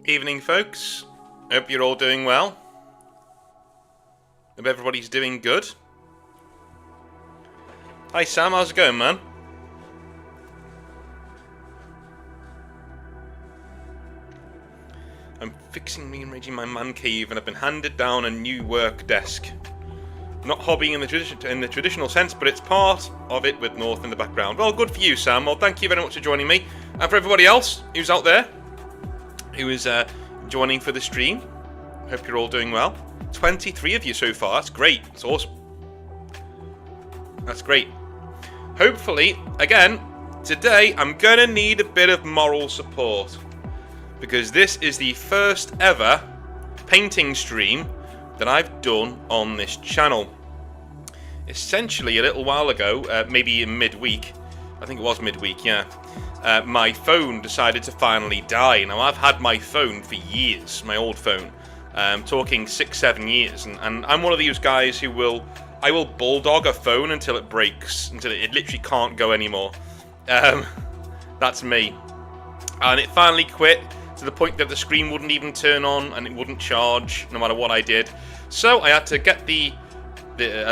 Evening, folks. Hope you're all doing well. Hope everybody's doing good. Hi Sam, how's it going, man? I'm rearranging my man cave, and I've been handed down a new work desk. Not hobbying in the traditional sense, but it's part of it with North in the background. Well, good for you, Sam. Well, thank you very much for joining me. And for everybody else who's out there, who is joining for the stream, hope you're all doing well. 23 of you so far. That's great. That's awesome. That's great. Hopefully, again, today I'm going to need a bit of moral support, because this is the first ever painting stream that I've done on this channel. Essentially, a little while ago, maybe in midweek, I think it was midweek, yeah, my phone decided to finally die. Now, I've had my phone for years, my old phone, talking 6-7 years, and I'm one of these guys who I will bulldog a phone until it breaks, until it literally can't go anymore. That's me. And it finally quit, to the point that the screen wouldn't even turn on and it wouldn't charge no matter what I did. So I had to get a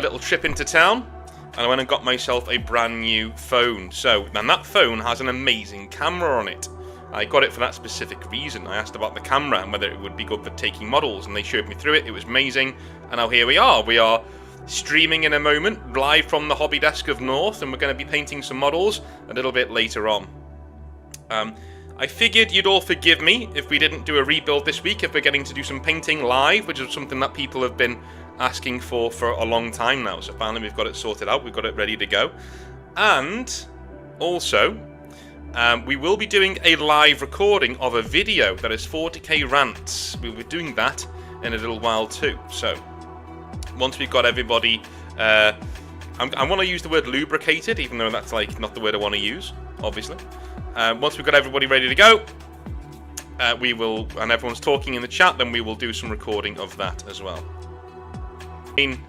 little trip into town, and I went and got myself a brand new phone. And that phone has an amazing camera on it. I got it for that specific reason. I asked about the camera and whether it would be good for taking models, and they showed me through it. It was amazing, and now here we are. We are streaming in a moment, live from the hobby desk of North, and we're going to be painting some models a little bit later on. I figured you'd all forgive me if we didn't do a rebuild this week, if we're getting to do some painting live, which is something that people have been asking for a long time now. So finally we've got it sorted out, we've got it ready to go. And also, we will be doing a live recording of a video that is 40K Rants. We'll be doing that in a little while too. So once we've got everybody, I want to use the word lubricated, even though that's like not the word I want to use, obviously. Once we've got everybody ready to go, we will, and everyone's talking in the chat, then we will do some recording of that as well. I mean,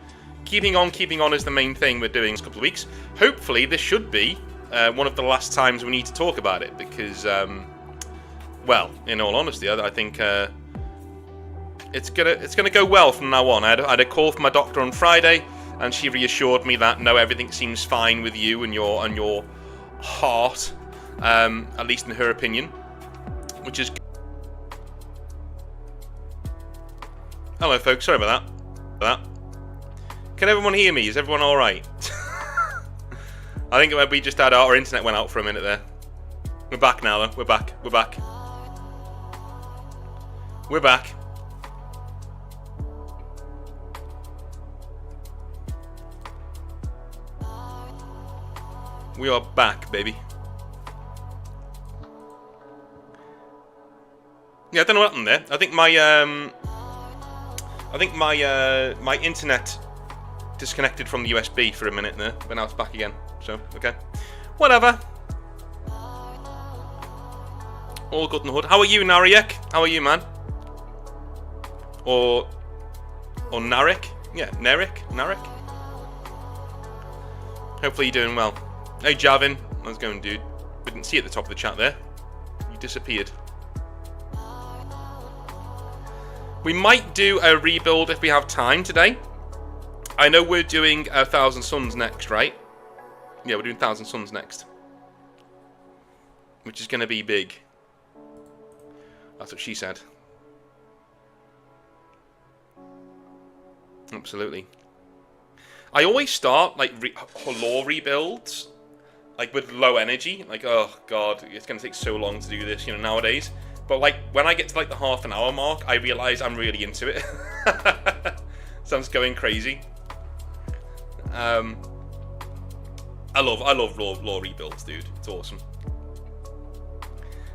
keeping on is the main thing we're doing this couple of weeks. Hopefully this should be one of the last times we need to talk about it, because, well, in all honesty, I think it's gonna go well from now on. I had a call from my doctor on Friday, and she reassured me that no, everything seems fine with you and your heart. At least in her opinion, which is... Hello folks, sorry about that. Can everyone hear me? Is everyone alright? I think we just had our internet went out for a minute there. We're back now though, we're back. We are back, baby. Yeah, I don't know what happened there. I think my internet disconnected from the USB for a minute there, but now it's back again. So okay, whatever. All good in the hood. How are you, Nariek? How are you, man? Or Narek? Yeah, Narek. Hopefully you're doing well. Hey, Javin, how's it going, dude? We didn't see you at the top of the chat there. You disappeared. We might do a rebuild if we have time today. I know we're doing 1,000 Suns next, right? Yeah, we're doing 1,000 Suns next. Which is going to be big. That's what she said. Absolutely. I always start, like, lore rebuilds, like, with low energy. Like, oh, God, it's going to take so long to do this, nowadays. But, like, when I get to, like, the half an hour mark, I realise I'm really into it. So I'm just going crazy. I love lore rebuilds, dude. It's awesome.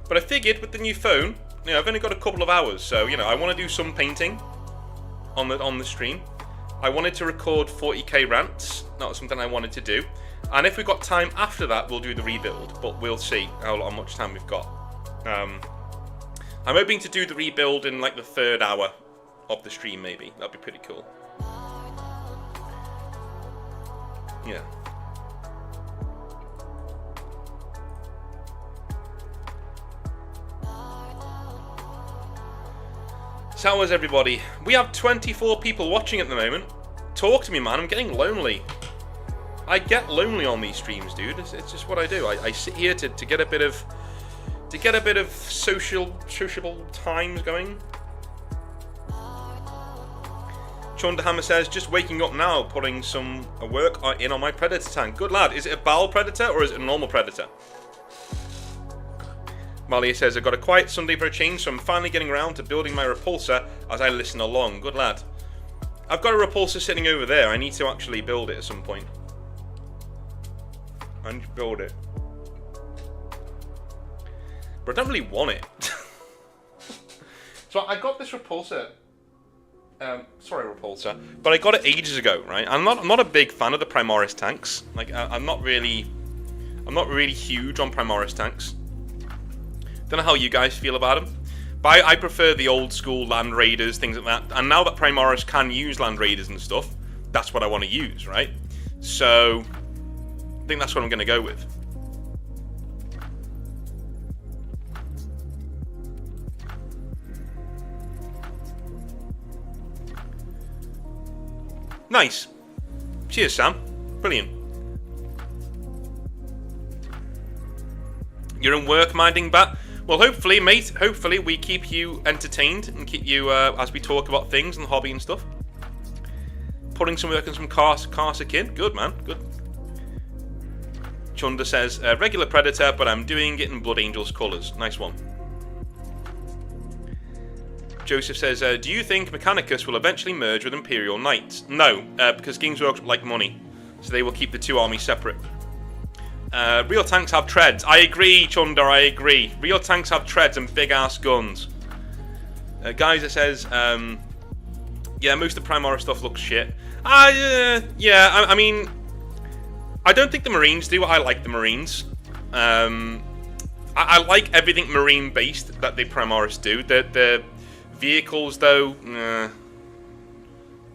But I figured with the new phone, I've only got a couple of hours, so, I want to do some painting on the stream. I wanted to record 40K Rants. That was something I wanted to do. And if we've got time after that, we'll do the rebuild. But we'll see how much time we've got. I'm hoping to do the rebuild in like the 3rd hour of the stream, maybe. That'd be pretty cool. Yeah. So how is everybody? We have 24 people watching at the moment. Talk to me, man. I'm getting lonely. I get lonely on these streams, dude. It's just what I do. I sit here to get a bit of sociable times going. Chunderhammer says, just waking up now, putting some work in on my predator tank. Good lad. Is it a Baal predator or is it a normal predator? Malia says, I've got a quiet Sunday for a change, so I'm finally getting around to building my repulsor as I listen along. Good lad. I've got a repulsor sitting over there. I need to actually build it at some point. I need to build it. But I don't really want it. So I got this repulsor. Sorry, repulsor. But I got it ages ago, right? I'm not a big fan of the Primaris tanks. Like, I'm not really huge on Primaris tanks. Don't know how you guys feel about them, but I prefer the old school Land Raiders, things like that. And now that Primaris can use Land Raiders and stuff, that's what I want to use, right? So I think that's what I'm going to go with. Nice. Cheers, Sam. Brilliant. You're in work minding, Bat? Well, hopefully, mate, hopefully we keep you entertained and keep you, as we talk about things and hobby and stuff. Putting some work on some Karsak in. Good, man. Good. Chunder says, regular Predator, but I'm doing it in Blood Angel's colours. Nice one. Joseph says, do you think Mechanicus will eventually merge with Imperial Knights? No, because Games Workshop like money, so they will keep the two armies separate. Real tanks have treads. I agree, Chunder, I agree. Real tanks have treads and big-ass guns. Guys, it says, yeah, most of the Primaris stuff looks shit. Yeah, I mean, I don't think the Marines do. I like the Marines. I like everything Marine-based that the Primaris do. The vehicles, though,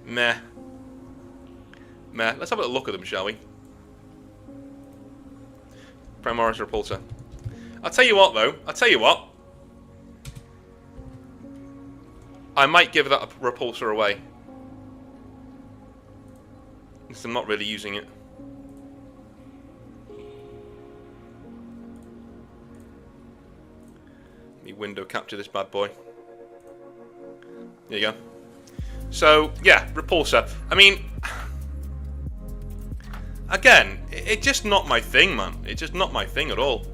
meh. Let's have a look at them, shall we? Primaris Repulsor. I'll tell you what, though. I might give that Repulsor away. Because I'm not really using it. Let me window capture this bad boy. There you go. So, yeah, Repulsor. I mean, again, it's just not my thing, man. It's just not my thing at all.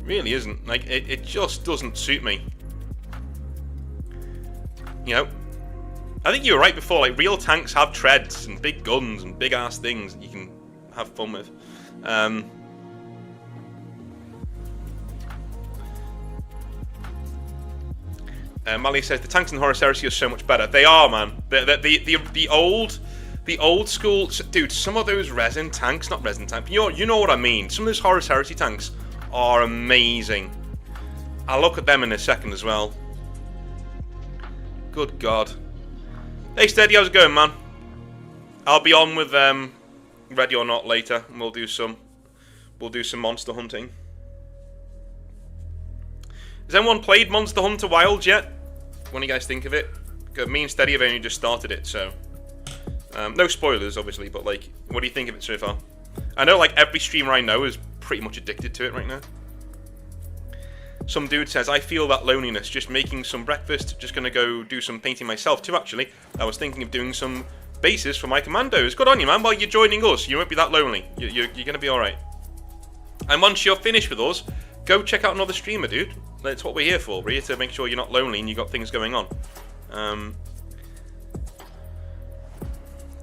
Really isn't. Like, it just doesn't suit me. You know, I think you were right before. Like, real tanks have treads and big guns and big ass things that you can have fun with. Mali says the tanks in Horus Heresy are so much better. They are, man. The old school, dude. Some of those resin tanks, not resin tanks. You know what I mean. Some of those Horus Heresy tanks are amazing. I'll look at them in a second as well. Good God. Hey, Steady, how's it going, man? I'll be on with Ready or Not later, and we'll do some monster hunting. Has anyone played Monster Hunter Wilds yet? What do you guys think of it? Me and Steady have only just started it, so no spoilers, obviously, but like, what do you think of it so far? I know like every streamer I know is pretty much addicted to it right now. Some dude says, I feel that loneliness, just making some breakfast, just gonna go do some painting myself too, actually. I was thinking of doing some bases for my commandos. Good on you, man. Well, you're joining us, you won't be that lonely. You're gonna be alright. And once you're finished with us, go check out another streamer, dude. That's what we're here for. We're here to make sure you're not lonely and you got things going on.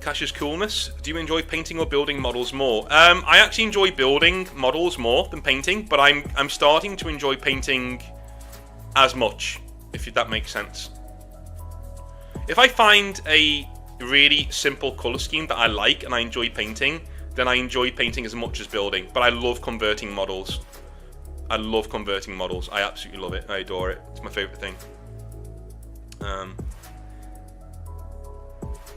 Cash's coolness. Do you enjoy painting or building models more? I actually enjoy building models more than painting, but I'm starting to enjoy painting as much, if that makes sense. If I find a really simple colour scheme that I like and I enjoy painting, then I enjoy painting as much as building. But I love converting models. I love converting models. I absolutely love it. I adore it. It's my favourite thing.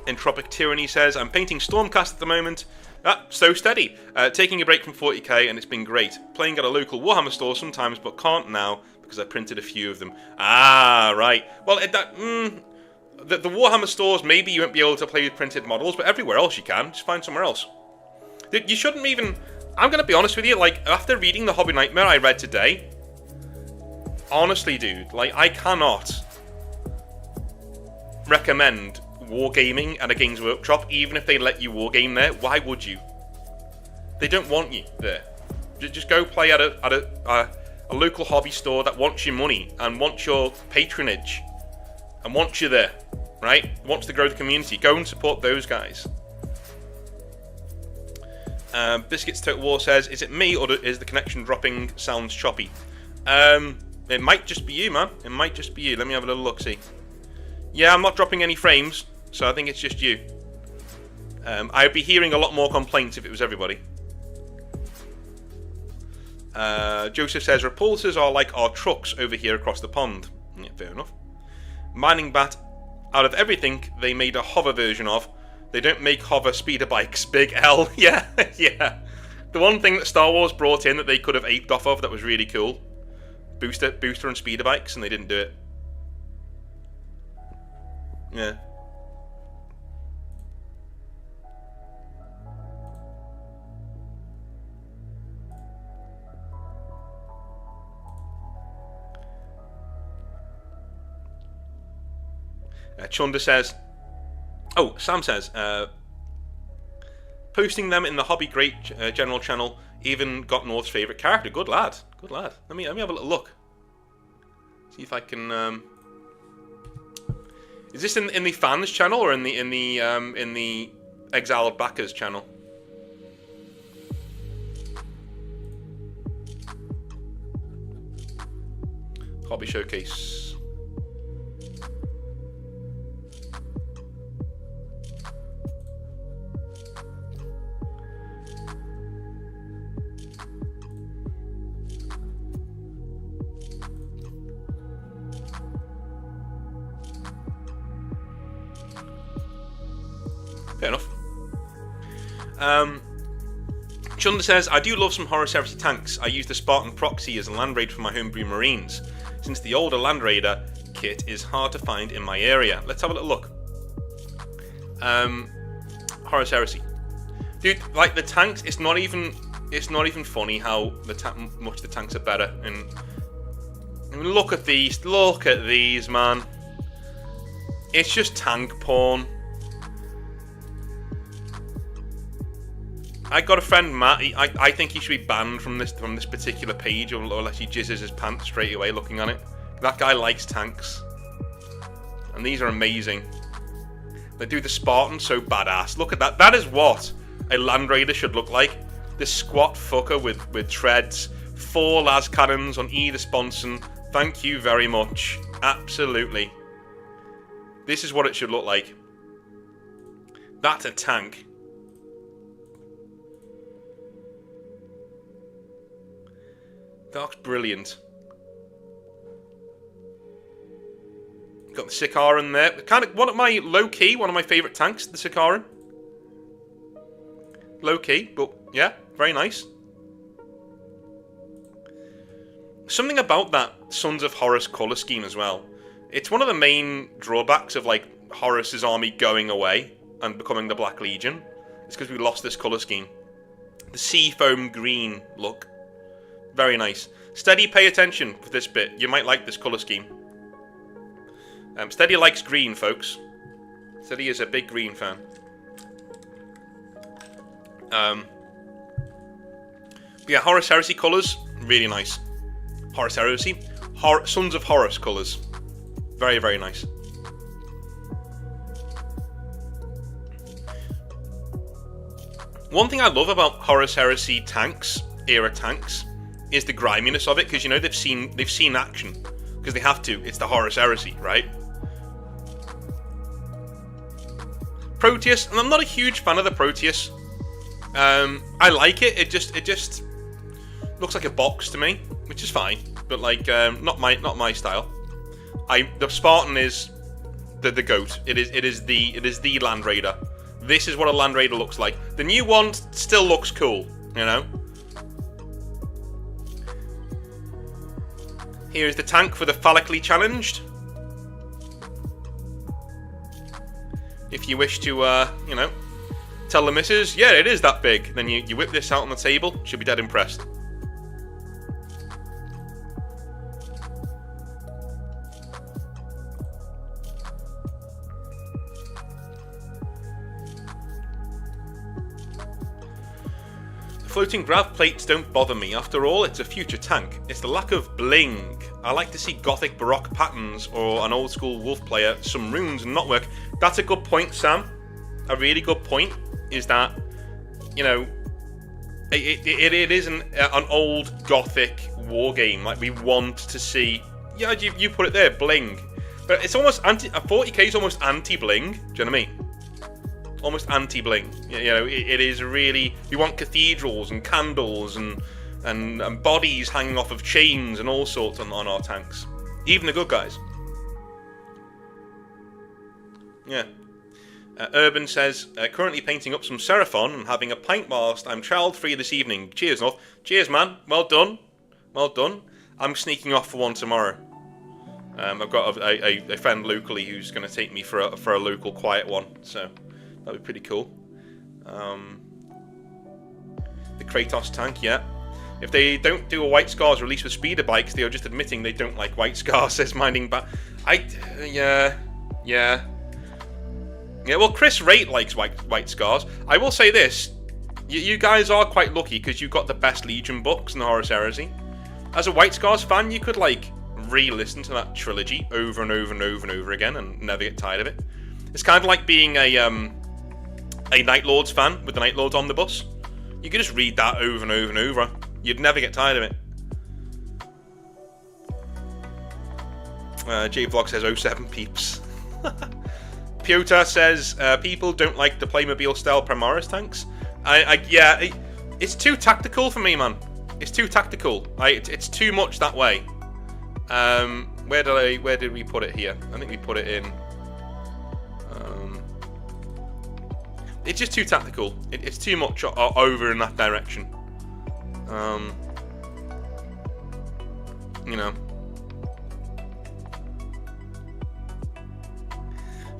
Entropic Tyranny says, I'm painting Stormcast at the moment. Ah, so steady. Taking a break from 40k and it's been great. Playing at a local Warhammer store sometimes, but can't now because I printed a few of them. Ah, right. Well, the Warhammer stores, maybe you won't be able to play with printed models, but everywhere else you can. Just find somewhere else. You shouldn't even... I'm going to be honest with you, like, after reading the Hobby Nightmare I read today, honestly, dude, like, I cannot recommend wargaming at a Games Workshop, even if they let you wargame there. Why would you? They don't want you there. Just go play at a local hobby store that wants your money and wants your patronage and wants you there, right? Wants to grow the community. Go and support those guys. Biscuits Total War says, is it me or is the connection dropping sounds choppy? It might just be you, man. It might just be you. Let me have a little look-see. Yeah, I'm not dropping any frames, so I think it's just you. I'd be hearing a lot more complaints if it was everybody. Joseph says, repulsors are like our trucks over here across the pond. Yeah, fair enough. Mining Bat, out of everything they made a hover version of, they don't make hover speeder bikes. Big L. Yeah, yeah. The one thing that Star Wars brought in that they could have aped off of that was really cool. Booster and speeder bikes, and they didn't do it. Yeah. Chunda says, oh, Sam says, posting them in the Hobby Great general channel, even got North's favourite character. Good lad, good lad. Let me have a little look. See if I can. Is this in the fans channel or in the Exiled Backers channel? Hobby Showcase. Fair enough. Chunda says, I do love some Horus Heresy tanks. I use the Spartan Proxy as a Land Raider for my homebrew Marines, since the older Land Raider kit is hard to find in my area. Let's have a little look. Horus Heresy. Dude, like the tanks, it's not even funny how much the tanks are better. And look at these, man. It's just tank porn. I got a friend, Matt. I think he should be banned from this particular page, or unless he jizzes his pants straight away looking at it. That guy likes tanks, and these are amazing. They do the Spartan so badass. Look at that. That is what a Land Raider should look like. This squat fucker with treads, 4 las cannons on either sponson. Thank you very much. Absolutely. This is what it should look like. That's a tank. That looks brilliant. Got the Sicaran there. Kind of one of my one of my favourite tanks, the Sicaran. Low key, but yeah, very nice. Something about that Sons of Horus colour scheme as well. It's one of the main drawbacks of like Horus's army going away and becoming the Black Legion. It's because we lost this colour scheme. The seafoam green look. Very nice. Steady, pay attention with this bit. You might like this colour scheme. Steady likes green, folks. Steady is a big green fan. But yeah, Horus Heresy colours, really nice. Horus Heresy. Sons of Horus colours. Very, very nice. One thing I love about Horus Heresy tanks, era tanks, is the griminess of it, because you know they've seen action, because they have to. It's the Horus Heresy, right? Proteus, and I'm not a huge fan of the Proteus. I like it. It just looks like a box to me, which is fine, but like not my style. The Spartan is the goat. It is the Land Raider. This is what a Land Raider looks like. The new one still looks cool, you know. Here's the tank for the phallically challenged. If you wish to, you know, tell the missus, yeah, it is that big. Then you whip this out on the table. She'll be dead impressed. Floating grav plates don't bother me. After all, it's a future tank. It's the lack of bling. I like to see gothic baroque patterns or an old school wolf player, some runes and knotwork. That's a good point, Sam. A really good point is that, you know, it is an old gothic war game. Like, we want to see, yeah, you put it there, bling. But it's almost 40k is almost anti-bling. Do you know what I mean? Almost anti-bling. You know, it is really, we want cathedrals and candles and bodies hanging off of chains and all sorts on our tanks. Even the good guys. Yeah. Urban says, currently painting up some Seraphon and having a pint whilst I'm child-free this evening. Cheers, North. Cheers, man. Well done. Well done. I'm sneaking off for one tomorrow. I've got a friend locally who's going to take me for a local quiet one, so that'd be pretty cool. The Kratos tank, yeah. If they don't do a White Scars release with speeder bikes, they are just admitting they don't like White Scars, says Minding Back. Yeah. Yeah, well, Chris Rate likes White Scars. I will say this. You guys are quite lucky because you got the best Legion books in the Horus Heresy. As a White Scars fan, you could, like, re-listen to that trilogy over and over and over and over again and never get tired of it. It's kind of like being a Night Lords fan with the Night Lords Omnibus. You could just read that over and over and over. You'd never get tired of it. J-Vlog says 07 peeps. Piotr says, people don't like the Playmobil style Primaris tanks. Yeah, it's too tactical for me, man. It's too tactical. It's too much that way. Where did we put it here? I think we put it in. It's just too tactical. It's too much over in that direction. You know.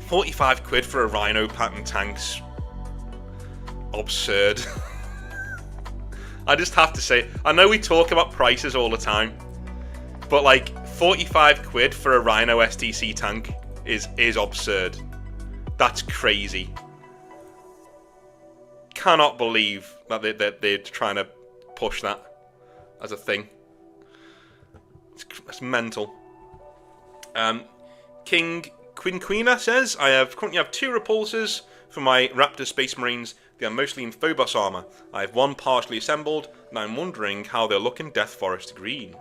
45 quid for a Rhino pattern tank's absurd. I just have to say, I know we talk about prices all the time, but like 45 quid for a Rhino STC tank is absurd. That's crazy. Cannot believe that they're trying to push that as a thing. It's mental. King Quinquina says, I currently have 2 repulsors for my Raptor Space Marines. They are mostly in Phobos armor. I have 1 partially assembled, and I'm wondering how they'll look in Death Forest Green.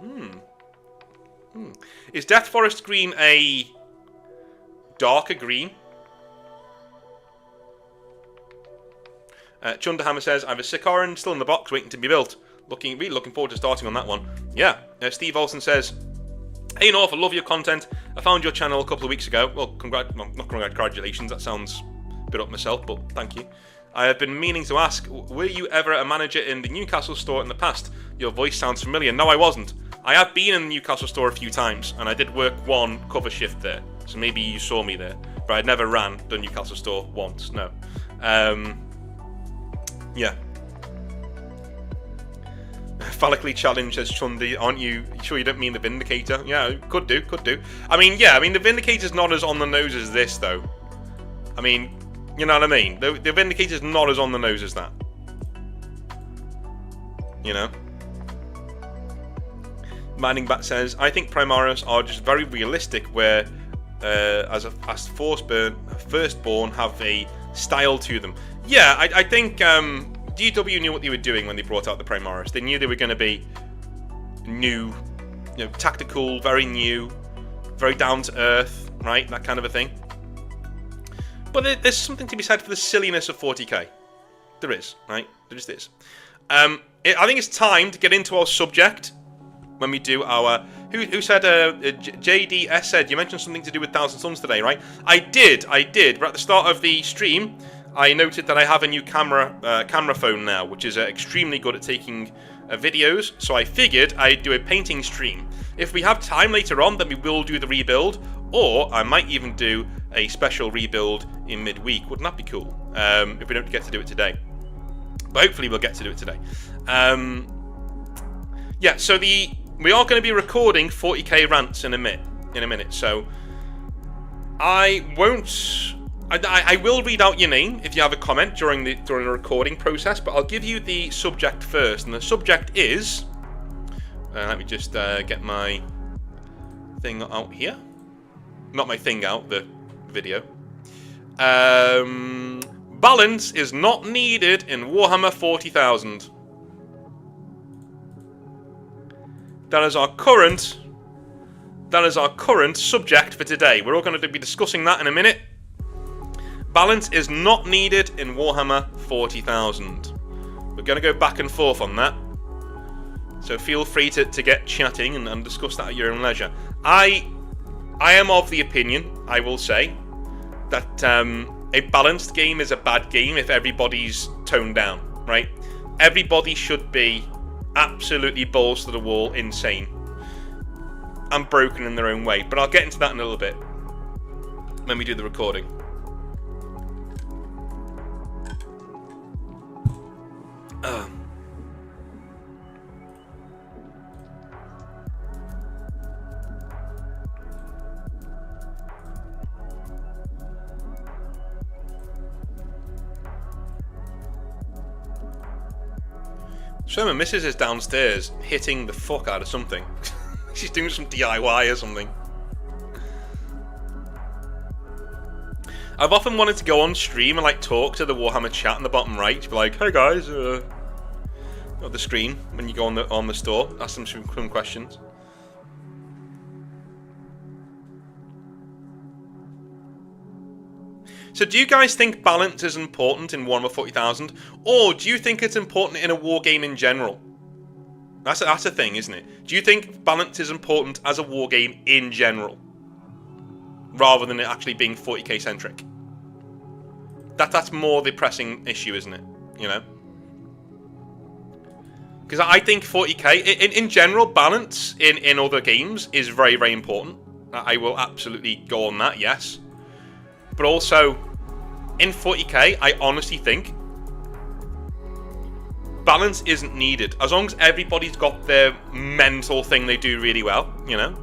Is Death Forest Green a darker green? Chunderhammer says, I have a Sikaran still in the box waiting to be built. Really looking forward to starting on that one. Yeah. Steve Olsen says, hey North, I love your content. I found your channel a couple of weeks ago. Well, not congratulations, that sounds a bit up myself, but thank you. I have been meaning to ask, were you ever a manager in the Newcastle store in the past? Your voice sounds familiar. No, I wasn't. I have been in the Newcastle store a few times, and I did work 1 cover shift there, so maybe you saw me there. But I never ran the Newcastle store once, no. Yeah. Phallically challenged, says Chundi. Aren't you sure you don't mean the Vindicator? Yeah, could do. I mean, yeah, the Vindicator's not as on the nose as this, though. I mean, you know what I mean? The Vindicator's not as on the nose as that. You know? Mining Bat says, I think Primaris are just very realistic, where as Firstborn have a style to them. Yeah, I think DW knew what they were doing when they brought out the Primaris. They knew they were going to be new, you know, tactical, very new, very down to earth, right? That kind of a thing. But there's something to be said for the silliness of 40k. There is, right? There just is. I think it's time to get into our subject when we do our Who said, JDS said, you mentioned something to do with Thousand Suns today, right? I did. But at the start of the stream, I noted that I have a new camera phone now, which is extremely good at taking videos, so I figured I'd do a painting stream. If we have time later on, then we will do the rebuild, or I might even do a special rebuild in midweek. Wouldn't that be cool? If we don't get to do it today. But hopefully we'll get to do it today. Yeah, so we are going to be recording 40k Rants in a minute, so I will read out your name if you have a comment during the recording process, but I'll give you the subject first, and the subject is, let me just get my thing out here. Not my thing out, the video. Balance is not needed in Warhammer 40,000. That is our current subject for today. We're all going to be discussing that in a minute. Balance is not needed in Warhammer 40,000. We're going to go back and forth on that. So feel free to get chatting and discuss that at your own leisure. I am of the opinion, I will say, that a balanced game is a bad game if everybody's toned down, right? Everybody should be absolutely balls to the wall, insane, and broken in their own way. But I'll get into that in a little bit when we do the recording. So my missus is downstairs hitting the fuck out of something. She's doing some DIY or something. I've often wanted to go on stream and like talk to the Warhammer chat in the bottom right, to be like, "Hey guys," on the screen when you go on the store, ask them some questions. So do you guys think balance is important in Warhammer 40,000? Or do you think it's important in a war game in general? That's a thing, isn't it? Do you think balance is important as a war game in general? Rather than it actually being 40k centric? That's more the pressing issue, isn't it? You know? Because I think 40k, in general, balance in other games is very, very important. I will absolutely go on that, yes. But also, in 40k, I honestly think balance isn't needed. As long as everybody's got their mental thing they do really well, you know?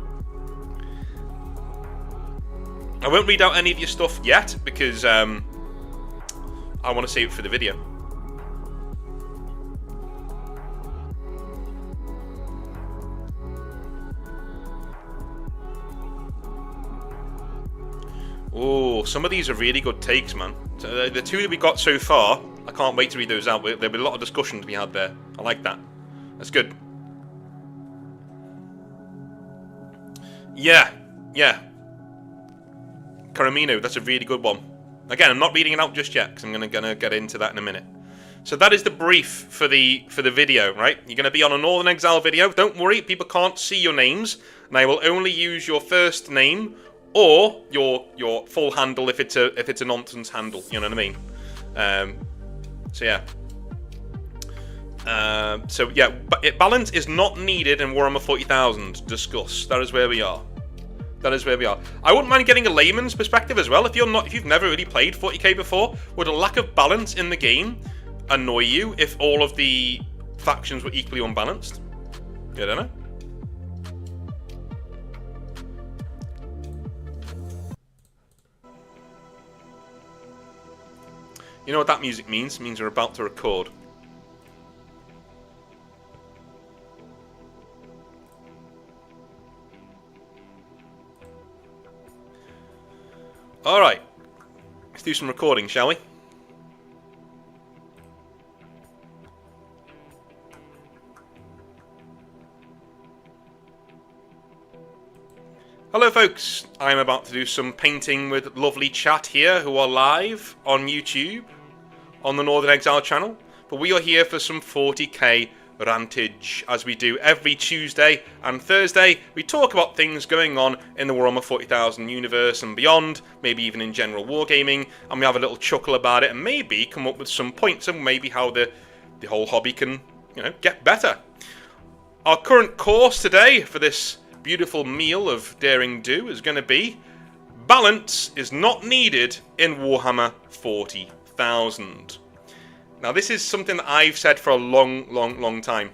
I won't read out any of your stuff yet, because I want to save it for the video. Oh, some of these are really good takes, man. So the two that we got so far, I can't wait to read those out. There'll be a lot of discussion to be had there. I like that. That's good. Yeah. Caramino, that's a really good one. Again, I'm not reading it out just yet, because I'm gonna get into that in a minute. So that is the brief for the video, right? You're gonna be on a Northern Exile video. Don't worry, people can't see your names, and I will only use your first name or your full handle if it's a nonsense handle. You know what I mean? So yeah. Balance is not needed in Warhammer 40,000. Discuss. That is where we are. I wouldn't mind getting a layman's perspective as well. If you've never really played 40k before, would a lack of balance in the game annoy you if all of the factions were equally unbalanced? I don't know. You know what that music means? It means we're about to record. Alright. Let's do some recording, shall we? Hello folks, I'm about to do some painting with lovely chat here who are live on YouTube, on the Northern Exile channel, but we are here for some 40k Rantage. As we do every Tuesday and Thursday, we talk about things going on in the Warhammer 40,000 universe and beyond, maybe even in general wargaming, and we have a little chuckle about it and maybe come up with some points of maybe how the whole hobby can, get better. Our current course today for this beautiful meal of daring do is going to be balance is not needed in Warhammer 40,000. Now, this is something that I've said for a long time.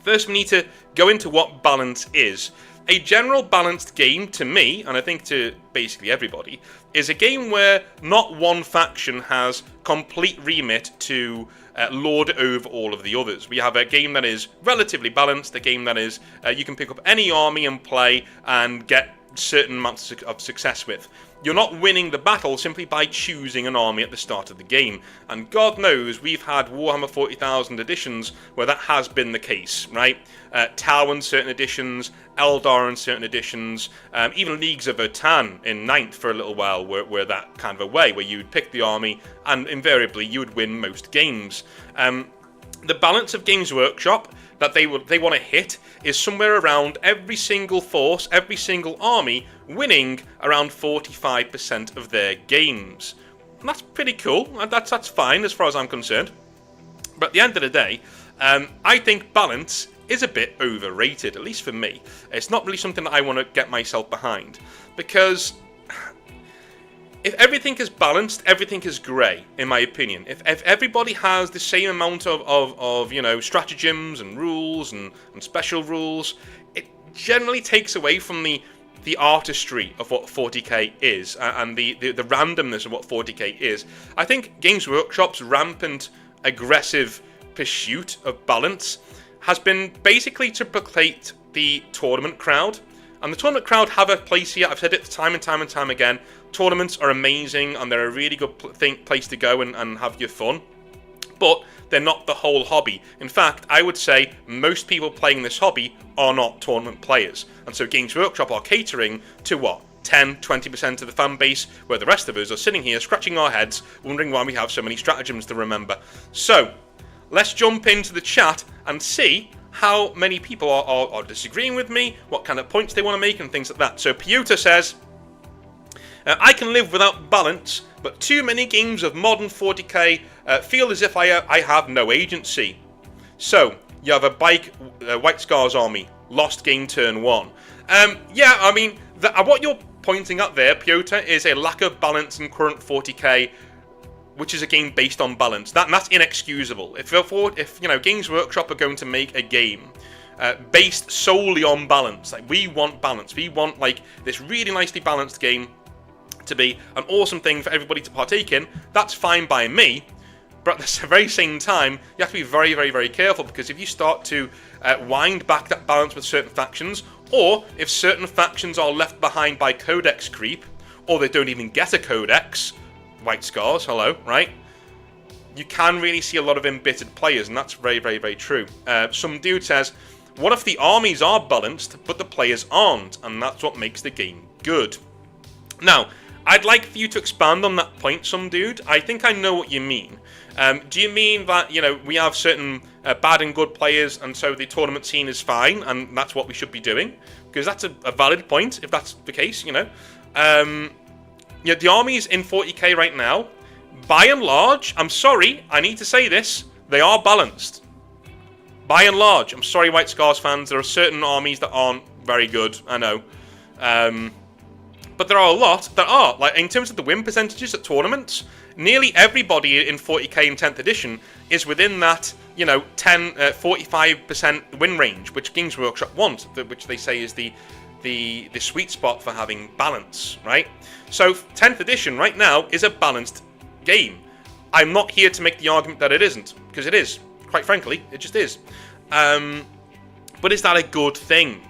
First, we need to go into what balance is. A general balanced game, to me, and I think to basically everybody, is a game where not one faction has complete remit to lord over all of the others. We have a game that is relatively balanced, a game that is you can pick up any army and play and get certain amounts of success with. You're not winning the battle simply by choosing an army at the start of the game. And God knows we've had Warhammer 40,000 editions where that has been the case, right? Tau in certain editions, Eldar in certain editions, even Leagues of Votann in 9th for a little while were that kind of a way, where you would pick the army and invariably you would win most games. The balance of Games Workshop that they want to hit is somewhere around every single force, every single army winning around 45% of their games. And that's pretty cool. That's fine as far as I'm concerned. But at the end of the day, I think balance is a bit overrated, at least for me. It's not really something that I want to get myself behind, because if everything is balanced, everything is grey, in my opinion. If everybody has the same amount of stratagems and rules and special rules, it generally takes away from the artistry of what 40k is and the randomness of what 40k is. I think Games Workshop's rampant, aggressive pursuit of balance has been basically to placate the tournament crowd. And the tournament crowd have a place here. I've said it time and time again. Tournaments are amazing and they're a really good place to go and have your fun. But they're not the whole hobby. In fact, I would say most people playing this hobby are not tournament players. And so Games Workshop are catering to what? 10, 20% of the fan base, where the rest of us are sitting here scratching our heads, wondering why we have so many stratagems to remember. So, let's jump into the chat and see how many people are disagreeing with me, what kind of points they want to make, and things like that. So Piotr says, I can live without balance, but too many games of modern 40k feel as if I have no agency. So, you have a White Scars army, lost game turn 1. Yeah, I mean, what you're pointing at there, Piotr, is a lack of balance in current 40k, which is a game based on balance. That's inexcusable. If Games Workshop are going to make a game based solely on balance, like we want balance, we want like this really nicely balanced game to be an awesome thing for everybody to partake in, that's fine by me. But at the very same time, you have to be very, very, very careful, because if you start to wind back that balance with certain factions, or if certain factions are left behind by codex creep, or they don't even get a codex, White Scars, hello, right? You can really see a lot of embittered players, and that's very, very, very true. Some dude says, what if the armies are balanced, but the players aren't? And that's what makes the game good. Now, I'd like for you to expand on that point, some dude. I think I know what you mean. Do you mean that, we have certain bad and good players, and so the tournament scene is fine, and that's what we should be doing? Because that's a valid point, if that's the case, the armies in 40k right now, by and large, I'm sorry, I need to say this, they are balanced. By and large, I'm sorry, White Scars fans, there are certain armies that aren't very good, I know. But there are a lot that are. Like, in terms of the win percentages at tournaments, nearly everybody in 40k in 10th edition is within that, 45% win range, which Games Workshop want, which they say is the sweet spot for having balance, right? So 10th edition right now is a balanced game. I'm not here to make the argument that it isn't, because it is. Quite frankly, it just is. But is that a good thing?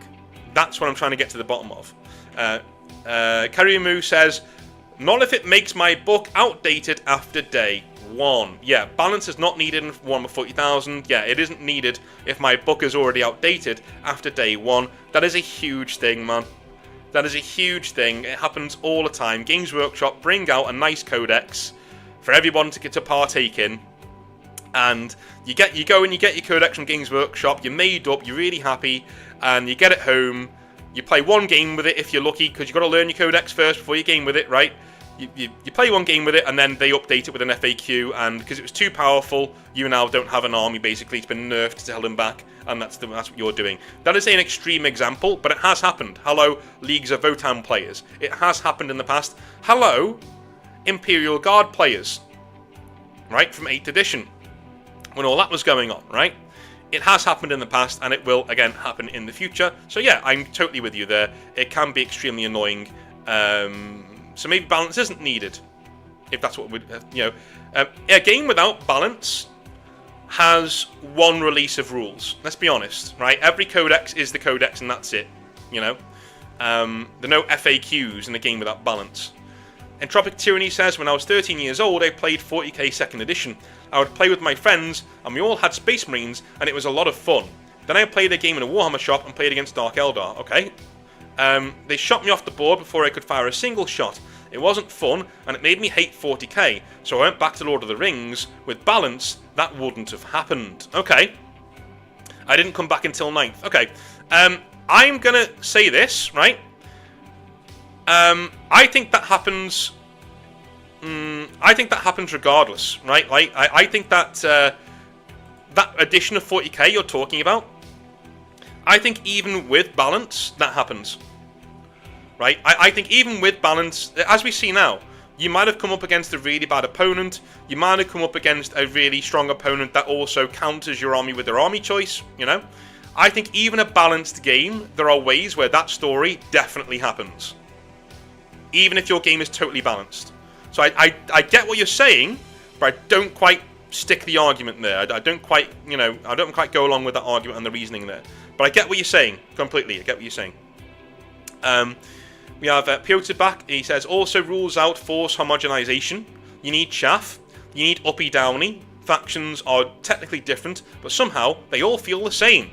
That's what I'm trying to get to the bottom of. Karimu says, not if it makes my book outdated after day 1. Yeah, balance is not needed in Warhammer 40,000. Yeah, it isn't needed if my book is already outdated after day 1. That is a huge thing, man. That is a huge thing. It happens all the time. Games Workshop bring out a nice codex for everyone to get to partake in, And you go and you get your codex from Games Workshop, you're made up, you're really happy, and you get it home, you play one game with it if you're lucky, because you've got to learn your codex first before you game with it, right? You play one game with it, and then they update it with an FAQ, and because it was too powerful, you now don't have an army, basically. It's been nerfed to held them back, and that's what you're doing. That is an extreme example, but it has happened. Hello, Leagues of Votann players. It has happened in the past. Hello, Imperial Guard players, right, from 8th edition. When all that was going on, right? It has happened in the past, and it will, again, happen in the future. So yeah, I'm totally with you there. It can be extremely annoying. So maybe balance isn't needed, if that's what would, a game without balance has one release of rules. Let's be honest, right? Every codex is the codex, and that's it, you know? There are no FAQs in a game without balance. Entropic Tyranny says, when I was 13 years old, I played 40k 2nd edition. I would play with my friends, and we all had Space Marines, and it was a lot of fun. Then I played a game in a Warhammer shop and played against Dark Eldar. Okay. They shot me off the board before I could fire a single shot. It wasn't fun, and it made me hate 40k, so I went back to Lord of the Rings. With balance, that wouldn't have happened. Okay. I didn't come back until 9th. Okay. I'm gonna say this, right? I think that happens. I think that happens regardless, right? Like, I think that that addition of 40k you're talking about, I think even with balance, that happens. Right? I think even with balance, as we see now, you might have come up against a really bad opponent, you might have come up against a really strong opponent that also counters your army with their army choice, you know? I think even a balanced game, there are ways where that story definitely happens. Even if your game is totally balanced. So I get what you're saying, but I don't quite stick the argument there. I don't quite, I don't quite go along with that argument and the reasoning there. But I get what you're saying, completely. I get what you're saying. We have Piotr back. He says, also rules out force homogenization. You need chaff. You need uppy-downy. Factions are technically different, but somehow they all feel the same.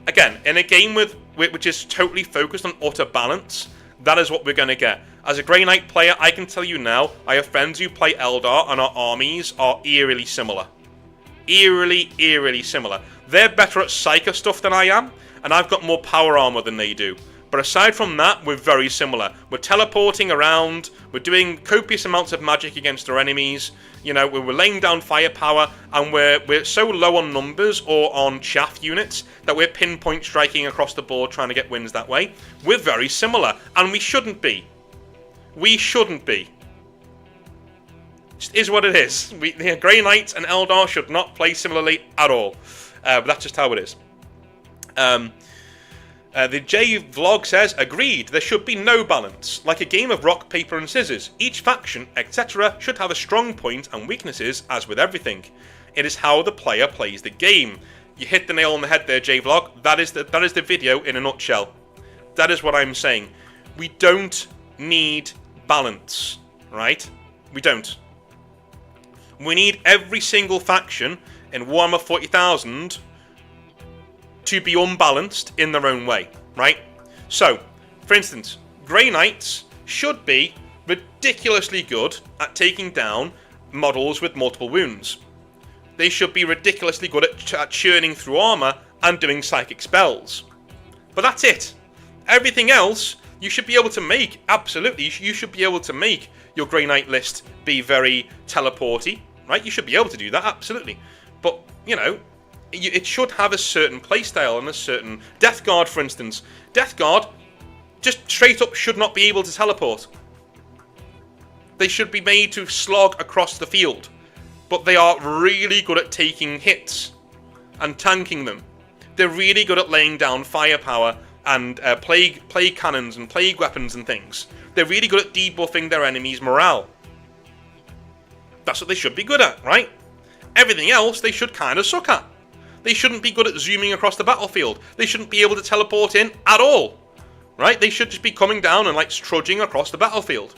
Again, in a game which is totally focused on utter balance, that is what we're going to get. As a Grey Knight player, I can tell you now, I have friends who play Eldar, and our armies are eerily similar. Eerily similar. They're better at Psyker stuff than I am, and I've got more power armor than they do. But aside from that, we're very similar. We're teleporting around, we're doing copious amounts of magic against our enemies, we're laying down firepower, and we're so low on numbers or on chaff units that we're pinpoint striking across the board trying to get wins that way. We're very similar, and we shouldn't be. We shouldn't be. It just is what it is. The Grey Knights and Eldar should not play similarly at all. But that's just how it is. The J Vlog says, agreed, there should be no balance. Like a game of rock, paper and scissors. Each faction, etc. should have a strong point and weaknesses, as with everything. It is how the player plays the game. You hit the nail on the head there, J Vlog. That is the video in a nutshell. That is what I'm saying. We don't need balance, right? We don't. We need every single faction in Warhammer 40,000 to be unbalanced in their own way, right? So, for instance, Grey Knights should be ridiculously good at taking down models with multiple wounds. They should be ridiculously good at churning through armor and doing psychic spells. But that's it. Everything else, you should be able to make, absolutely, you should be able to make your Grey Knight list be very teleporty, right? You should be able to do that, absolutely. But, it should have a certain playstyle and a certain... Death Guard, for instance. Death Guard just straight up should not be able to teleport. They should be made to slog across the field. But they are really good at taking hits and tanking them. They're really good at laying down firepower and plague cannons and plague weapons and things. They're really good at debuffing their enemies' morale. That's what they should be good at, right? Everything else they should kind of suck at. They shouldn't be good at zooming across the battlefield. They shouldn't be able to teleport in at all. Right? They should just be coming down and trudging across the battlefield.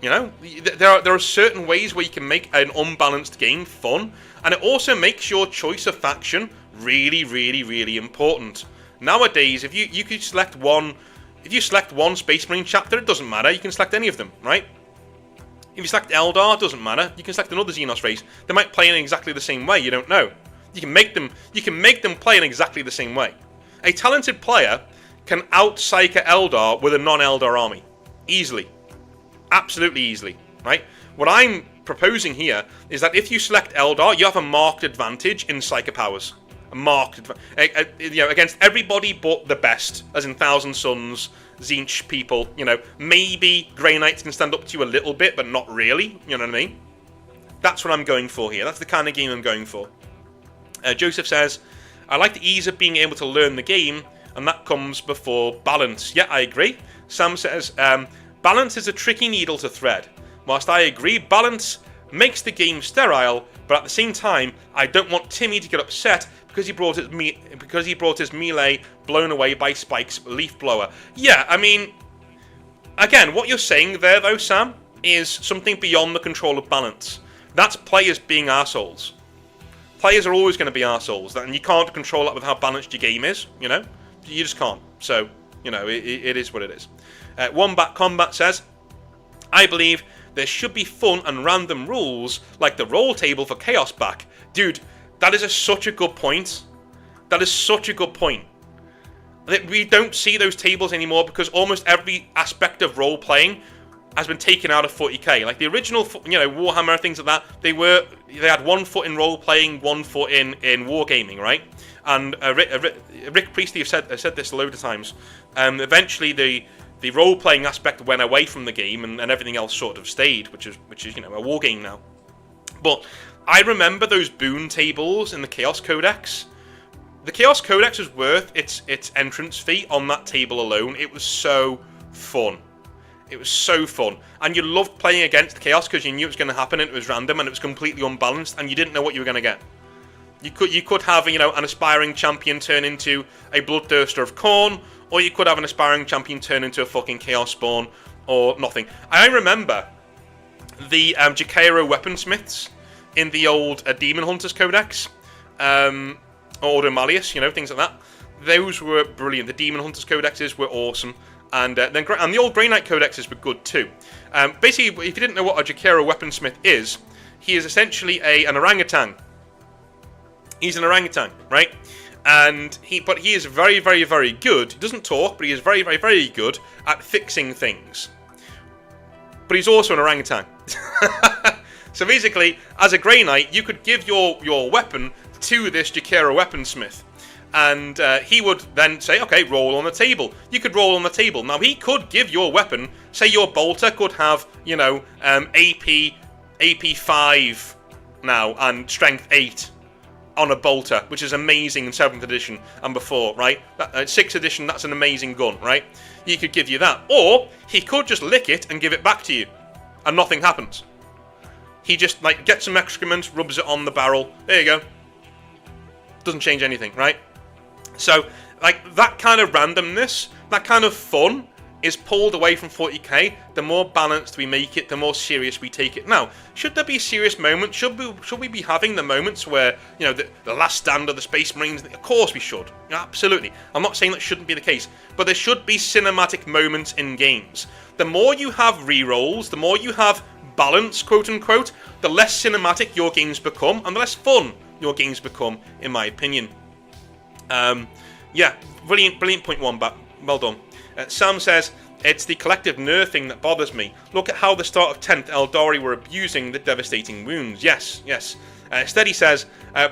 There are certain ways where you can make an unbalanced game fun, and it also makes your choice of faction really, really, really important. Nowadays, if you could select one, if you select one Space Marine chapter, it doesn't matter. You can select any of them, right? If you select Eldar, it doesn't matter. You can select another Xenos race. They might play in exactly the same way. You don't know. You can make them play in exactly the same way. A talented player can out-psych Eldar with a non-Eldar army. Easily. Absolutely easily. Right? What I'm proposing here is that if you select Eldar, you have a marked advantage in Psyker powers. A marked against everybody but the best, as in Thousand Suns, Tzeentch people, maybe Grey Knights can stand up to you a little bit, but not really, you know what I mean? That's what I'm going for here. That's the kind of game I'm going for. Joseph says, I like the ease of being able to learn the game, and that comes before balance. Yeah, I agree. Sam says, balance is a tricky needle to thread. Whilst I agree, balance makes the game sterile, but at the same time, I don't want Timmy to get upset because he brought his melee blown away by Spike's leaf blower. Yeah, I mean, again, what you're saying there, though, Sam, is something beyond the control of balance. That's players being arseholes. Players are always going to be arseholes, and you can't control that with how balanced your game is, You just can't. So, it is what it is. Wombat Combat says, I believe there should be fun and random rules, like the roll table for Chaos back. Dude, that is such a good point. That is such a good point. We don't see those tables anymore because almost every aspect of role-playing has been taken out of 40k. Like the original, Warhammer, things like that, they had 1 foot in role-playing, 1 foot in wargaming, right? And Rick Priestley have said this a load of times. Eventually, the role-playing aspect went away from the game, and everything else sort of stayed, which is a war game now. But I remember those boon tables in the Chaos Codex. The Chaos Codex was worth its entrance fee on that table alone. It was so fun. It was so fun, and you loved playing against Chaos because you knew it was going to happen, and it was random, and it was completely unbalanced, and you didn't know what you were going to get. You could have an aspiring champion turn into a Bloodthirster of Khorne, or you could have an aspiring champion turn into a fucking Chaos Spawn, or nothing. I remember the Jakiro weaponsmiths in the old Demon Hunters Codex, or Ordo Malleus, things like that. Those were brilliant. The Demon Hunters Codexes were awesome, and the old Grey Knight Codexes were good too. Basically, if you didn't know what a Jakiro weaponsmith is, he is essentially an orangutan. He's an orangutan, right? But he is very, very, very good. He doesn't talk, but he is very, very, very good at fixing things. But he's also an orangutan. So basically, as a Grey Knight, you could give your weapon to this Jakiro weaponsmith. And he would then say, okay, roll on the table. You could roll on the table. Now, he could give your weapon, say your bolter could have, AP 5 now, and strength 8 on a bolter, which is amazing in 7th edition and before, right? 6th edition, that's an amazing gun, right? He could give you that. Or, he could just lick it and give it back to you, and nothing happens. He just, gets some excrement, rubs it on the barrel, there you go. Doesn't change anything, right? So, that kind of randomness, that kind of fun is pulled away from 40k. The more balanced we make it, the more serious we take it. Now, should there be serious moments? Should we be having the moments where, the last stand of the Space Marines? Of course we should. Absolutely. I'm not saying that shouldn't be the case. But there should be cinematic moments in games. The more you have rerolls, the more you have balance, quote unquote, the less cinematic your games become, and the less fun your games become, in my opinion. Yeah, brilliant point, Wombat. Well done. Sam says, it's the collective nerfing that bothers me. Look at how the start of 10th Eldari were abusing the devastating wounds. Yes. Steady says,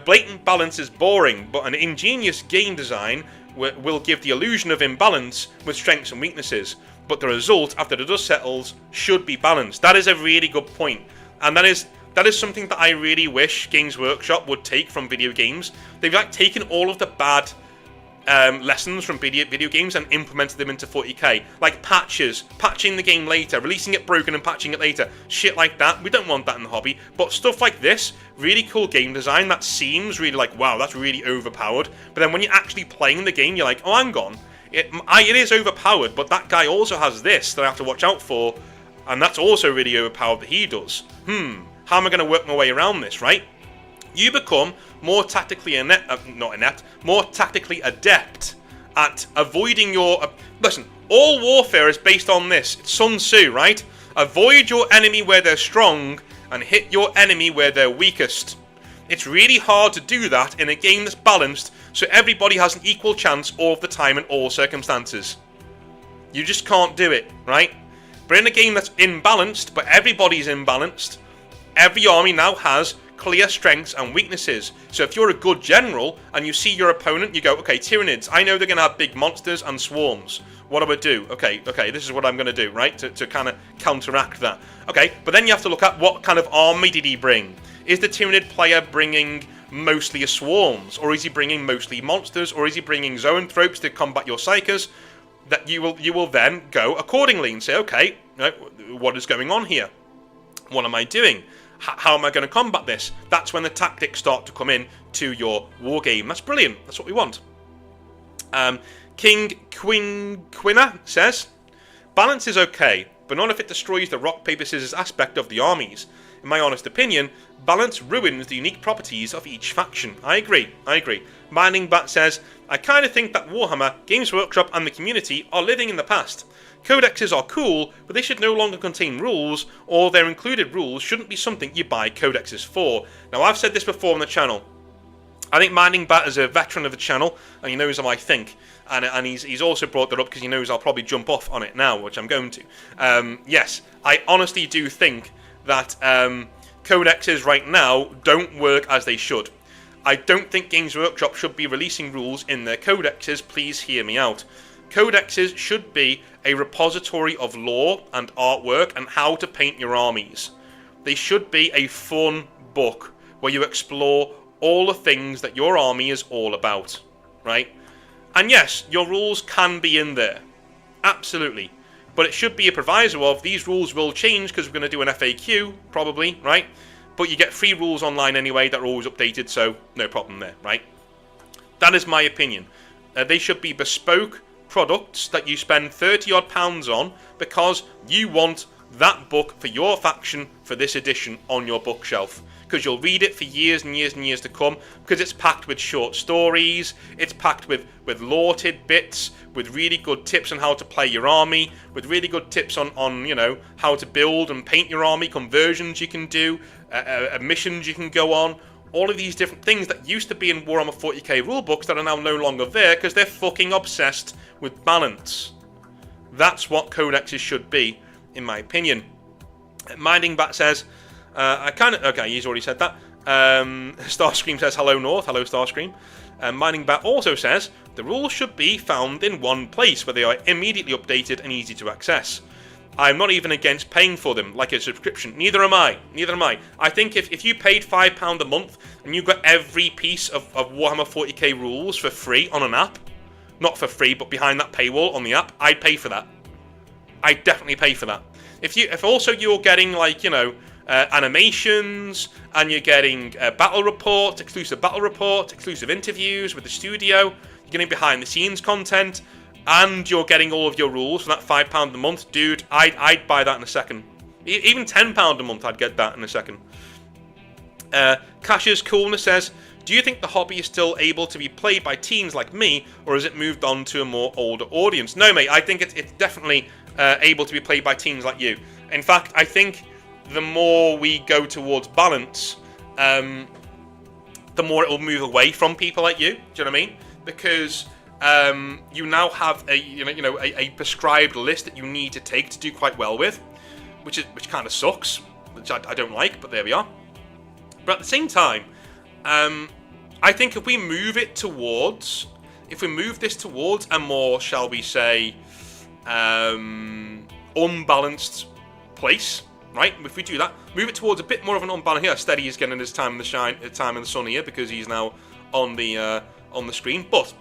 blatant balance is boring, but an ingenious game design will give the illusion of imbalance with strengths and weaknesses. But the result, after the dust settles, should be balanced. That is a really good point. And that is something that I really wish Games Workshop would take from video games. They've taken all of the bad lessons from video games and implemented them into 40k. Like patching the game later, releasing it broken and patching it later. Shit like that. We don't want that in the hobby. But stuff like this, really cool game design that seems really wow, that's really overpowered. But then when you're actually playing the game, you're like, oh, hang on. It is overpowered, but that guy also has this that I have to watch out for. And that's also really overpowered that he does. How am I going to work my way around this, right? You become more tactically more tactically adept at avoiding your... listen, all warfare is based on this. It's Sun Tzu, right? Avoid your enemy where they're strong and hit your enemy where they're weakest. It's really hard to do that in a game that's balanced, so everybody has an equal chance all of the time in all circumstances. You just can't do it, right? But in a game that's imbalanced, but everybody's imbalanced, every army now has clear strengths and weaknesses. So if you're a good general and you see your opponent, you go, okay, Tyranids, I know they're going to have big monsters and swarms. What do I do? Okay, this is what I'm going to do, right? To kind of counteract that. Okay, but then you have to look at what kind of army did he bring? Is the Tyranid player bringing mostly a swarms? Or is he bringing mostly monsters? Or is he bringing zoanthropes to combat your psychers? That you will then go accordingly and say, okay, what is going on here? What am I doing? How am I going to combat this? That's when the tactics start to come in to your war game. That's brilliant. That's what we want. King Quinna says, balance is okay, but not if it destroys the rock, paper, scissors aspect of the armies. In my honest opinion, balance ruins the unique properties of each faction. I agree. Mining Bat says, I kind of think that Warhammer, Games Workshop and the community are living in the past. Codexes are cool, but they should no longer contain rules, or their included rules shouldn't be something you buy codexes for. Now, I've said this before on the channel. I think Mining Bat is a veteran of the channel, and he knows how I think. And he's also brought that up because he knows I'll probably jump off on it now, which I'm going to. Yes, I honestly do think that codexes right now don't work as they should. I don't think Games Workshop should be releasing rules in their codexes, please hear me out. Codexes should be a repository of lore and artwork and how to paint your armies. They should be a fun book where you explore all the things that your army is all about, right? And yes, your rules can be in there, absolutely. But it should be a proviso of these rules will change because we're going to do an FAQ, probably, right? But you get free rules online anyway that are always updated, so no problem there, right? That is my opinion. They should be bespoke products that you spend £30 odd on because you want that book for your faction for this edition on your bookshelf. Because you'll read it for years and years and years to come, because it's packed with short stories, it's packed with lore tidbits, with really good tips on how to play your army, with really good tips on you know, how to build and paint your army, conversions you can do, missions you can go on, all of these different things that used to be in Warhammer 40k rulebooks that are now no longer there because they're fucking obsessed with balance. That's what codexes should be, in my opinion. Minding Bat says, okay, he's already said that. Starscream says, hello North, hello Starscream. Mining Bat also says, the rules should be found in one place where they are immediately updated and easy to access. I'm not even against paying for them, like a subscription. Neither am I. I think if you paid £5 a month and you got every piece of Warhammer 40k rules for free on an app, not for free, but behind that paywall on the app, I'd pay for that. I'd definitely pay for that. If also you're getting, like, you know, animations, and you're getting battle reports, exclusive interviews with the studio, you're getting behind the scenes content, and you're getting all of your rules for that £5 a month, dude, I'd buy that in a second. Even £10 a month, I'd get that in a second. Cash's Coolness says, do you think the hobby is still able to be played by teens like me, or has it moved on to a more older audience? No, mate, I think it's definitely able to be played by teens like you. In fact, I think the more we go towards balance, the more it will move away from people like you. Do you know what I mean? Because you now have a prescribed list that you need to take to do quite well with, which kind of sucks, which I don't like, but there we are. But at the same time, I think if we move this towards a more, shall we say, unbalanced place, right? If we do that, move it towards a bit more of an unbalanced. Here, Steady is getting his time in the sun here because he's now on the screen. But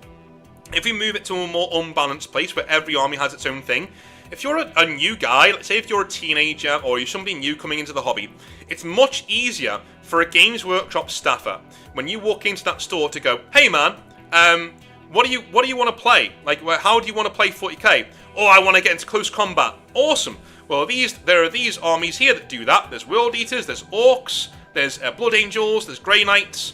if we move it to a more unbalanced place where every army has its own thing, if you're a new guy, let's say if you're a teenager or you're somebody new coming into the hobby, it's much easier for a Games Workshop staffer when you walk into that store to go, hey man, what do you want to play? Like, how do you want to play 40k? Oh, I want to get into close combat. Awesome. Well, there are these armies here that do that. There's World Eaters, there's Orcs, there's Blood Angels, there's Grey Knights,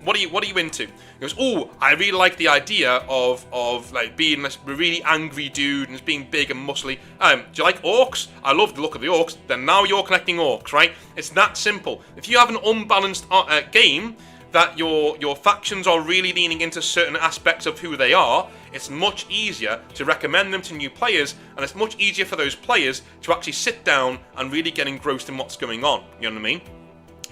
what are you into? He goes, oh, I really like the idea of like being this really angry dude and just being big and muscly. Do you like orcs? I love the look of the orcs. Then now you're collecting orcs, right? It's that simple. If you have an unbalanced game that your factions are really leaning into certain aspects of who they are, it's much easier to recommend them to new players, and it's much easier for those players to actually sit down and really get engrossed in what's going on. You know what I mean?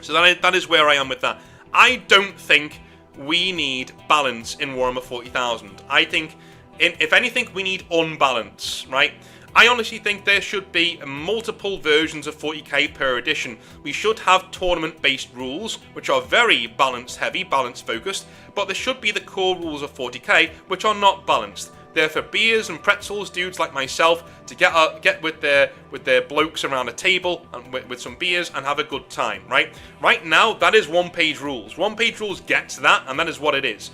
So that is where I am with that. I don't think we need balance in Warhammer 40,000. I think, if anything, we need unbalance, right? I honestly think there should be multiple versions of 40k per edition. We should have tournament-based rules, which are very balance-heavy, balance-focused, but there should be the core rules of 40k, which are not balanced. They're for beers and pretzels, dudes like myself, to get with their blokes around a table and with some beers and have a good time, right? Right now, that is one-page rules. One-page rules gets that, and that is what it is.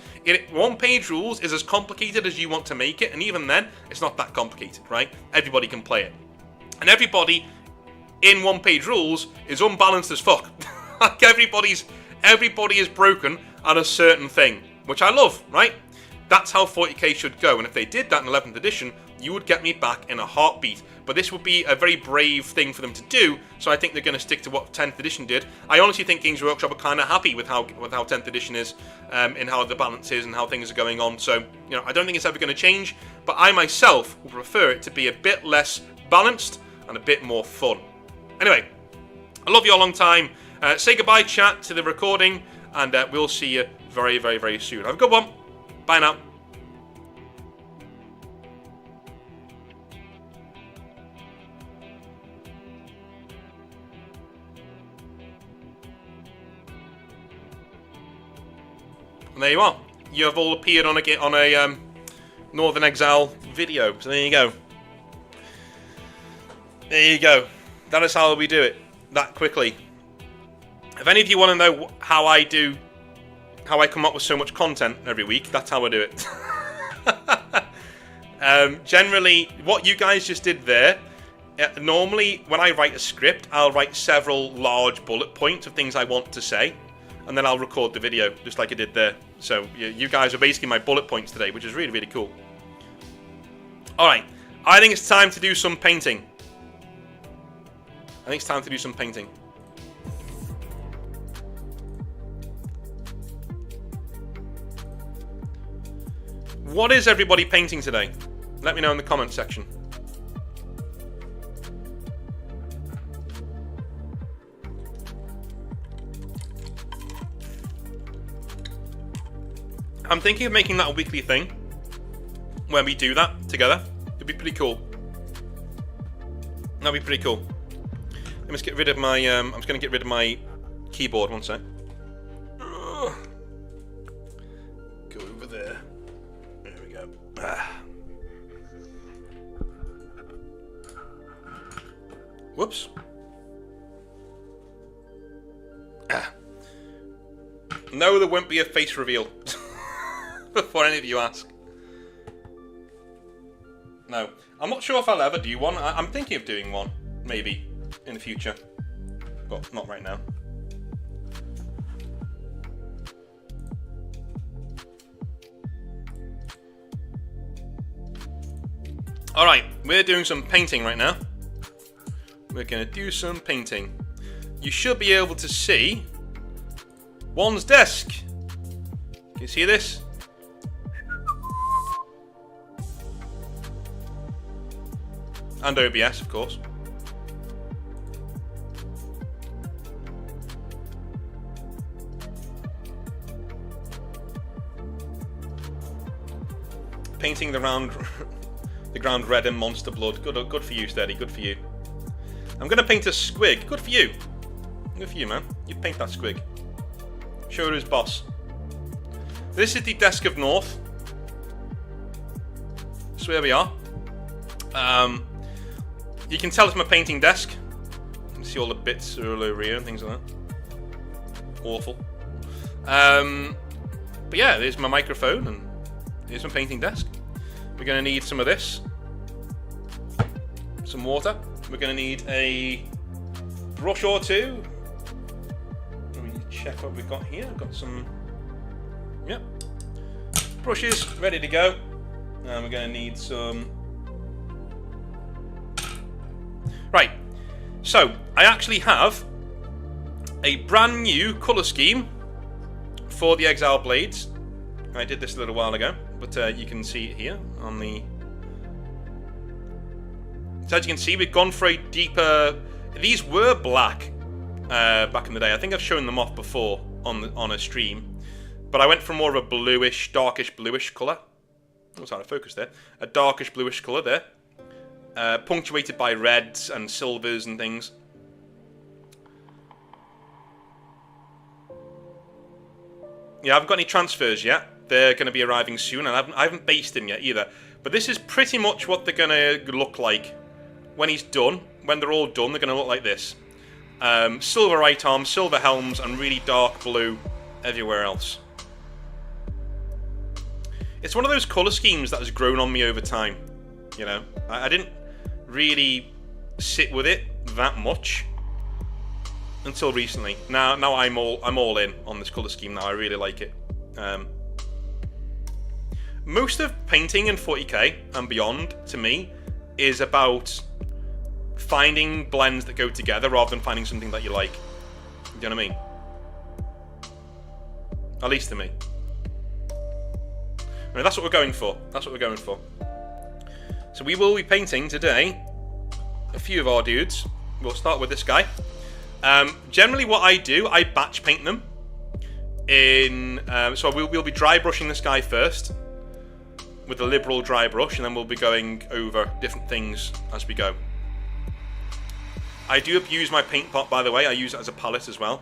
One-page rules is as complicated as you want to make it, and even then, it's not that complicated, right? Everybody can play it. And everybody in one-page rules is unbalanced as fuck. Like, everybody is broken at a certain thing, which I love, right? That's how 40k should go, and if they did that in 11th edition, you would get me back in a heartbeat. But this would be a very brave thing for them to do, so I think they're going to stick to what 10th edition did. I honestly think Games Workshop are kind of happy with how 10th edition is, in how the balance is and how things are going on. So, you know, I don't think it's ever going to change, but I myself would prefer it to be a bit less balanced and a bit more fun. Anyway, I love you a long time. Say goodbye, chat, to the recording, and we'll see you very, very, very soon. Have a good one. Bye now. And there you are. You have all appeared on a Northern Exile video. So there you go. There you go. That is how we do it. That quickly. If any of you want to know how I come up with so much content every week, that's how I do it. Generally, what you guys just did there, normally when I write a script, I'll write several large bullet points of things I want to say, and then I'll record the video, just like I did there. So you guys are basically my bullet points today, which is really, really cool. Alright, I think it's time to do some painting. What is everybody painting today? Let me know in the comment section. I'm thinking of making that a weekly thing, where we do that together. It'd be pretty cool. That'd be pretty cool. Let me just get rid of my, I'm just going to get rid of my keyboard, one sec. Go over there. There we go. Whoops. No, there won't be a face reveal. Before any of you ask. No. I'm not sure if I'll ever do one. I'm thinking of doing one. Maybe. In the future. But not right now. Alright, we're doing some painting right now. We're going to do some painting. You should be able to see one's desk. Can you see this? And OBS, of course. Painting the ground red in monster blood. Good for you, Steady. Good for you. I'm gonna paint a squig. Good for you. Good for you, man. You paint that squig. Show her who's boss. This is the desk of North. So where we are. You can tell it's my painting desk. You can see all the bits all over here and things like that. Awful. But yeah, there's my microphone and here's my painting desk. We're going to need some of this. Some water. We're going to need a brush or two. Let me check what we've got here. I've got some Yep. Brushes ready to go. And we're going to need some... Right. So, I actually have a brand new colour scheme for the Exile blades. I did this a little while ago, but you can see it here on the... So as you can see, we've gone for a deeper... These were black back in the day. I think I've shown them off before on a stream. But I went for more of a bluish, darkish bluish colour. Oh, sorry, I focused there. A darkish bluish colour there. Punctuated by reds and silvers and things. Yeah, I haven't got any transfers yet. They're going to be arriving soon, and I haven't based him yet either. But this is pretty much what they're going to look like when he's done. When they're all done, they're going to look like this. Silver right arm, silver helms, and really dark blue everywhere else. It's one of those colour schemes that has grown on me over time. You know, I didn't really sit with it that much until recently. Now I'm all in on this colour scheme now. I really like it. Most of painting in 40k and beyond, to me, is about finding blends that go together rather than finding something that you like. You know what I mean? At least to me. I mean, that's what we're going for. That's what we're going for. So we will be painting today a few of our dudes. We'll start with this guy. Generally what I do, I batch paint them. So we'll be dry brushing this guy first with a liberal dry brush, and then we'll be going over different things as we go. I do abuse my paint pot, by the way. I use it as a palette as well.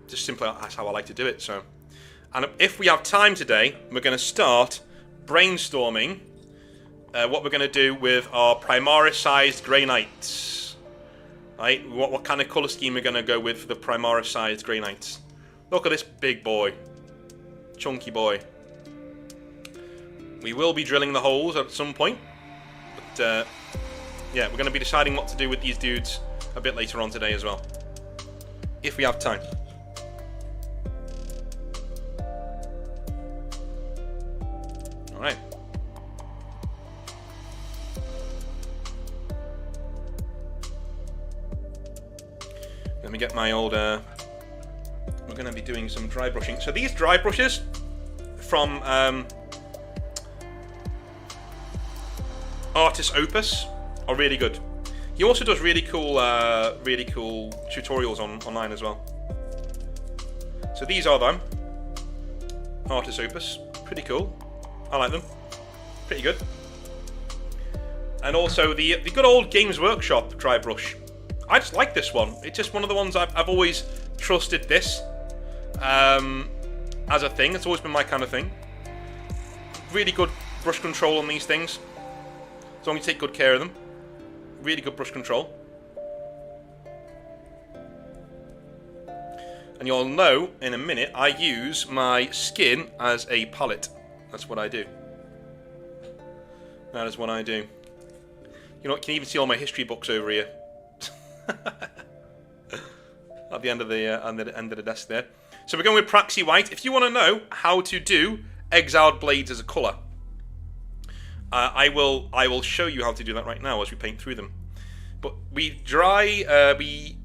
Just simply that's how I like to do it. So, and if we have time today, we're going to start brainstorming what we're going to do with our Primaris-sized Grey Knights. Right? What kind of colour scheme we're going to go with for the Primaris-sized Grey Knights. Look at this big boy. Chunky boy. We will be drilling the holes at some point. But, yeah, we're going to be deciding what to do with these dudes a bit later on today as well. If we have time. Alright. Let me get my old... we're going to be doing some dry brushing. So these dry brushes from Artist Opus are really good. He also does really cool tutorials online as well. So these are them. Artist Opus. Pretty cool. I like them. Pretty good. And also the good old Games Workshop dry brush. I just like this one. It's just one of the ones I've always trusted this as a thing. It's always been my kind of thing. Really good brush control on these things. As long as you take good care of them. Really good brush control. And you'll know in a minute, I use my skin as a palette. That's what I do. That is what I do. You know what, you can even see all my history books over here. At the end of the desk there. So we're going with Praxi White. If you want to know how to do Exiled Blades as a colour, I will show you how to do that right now as we paint through them. But we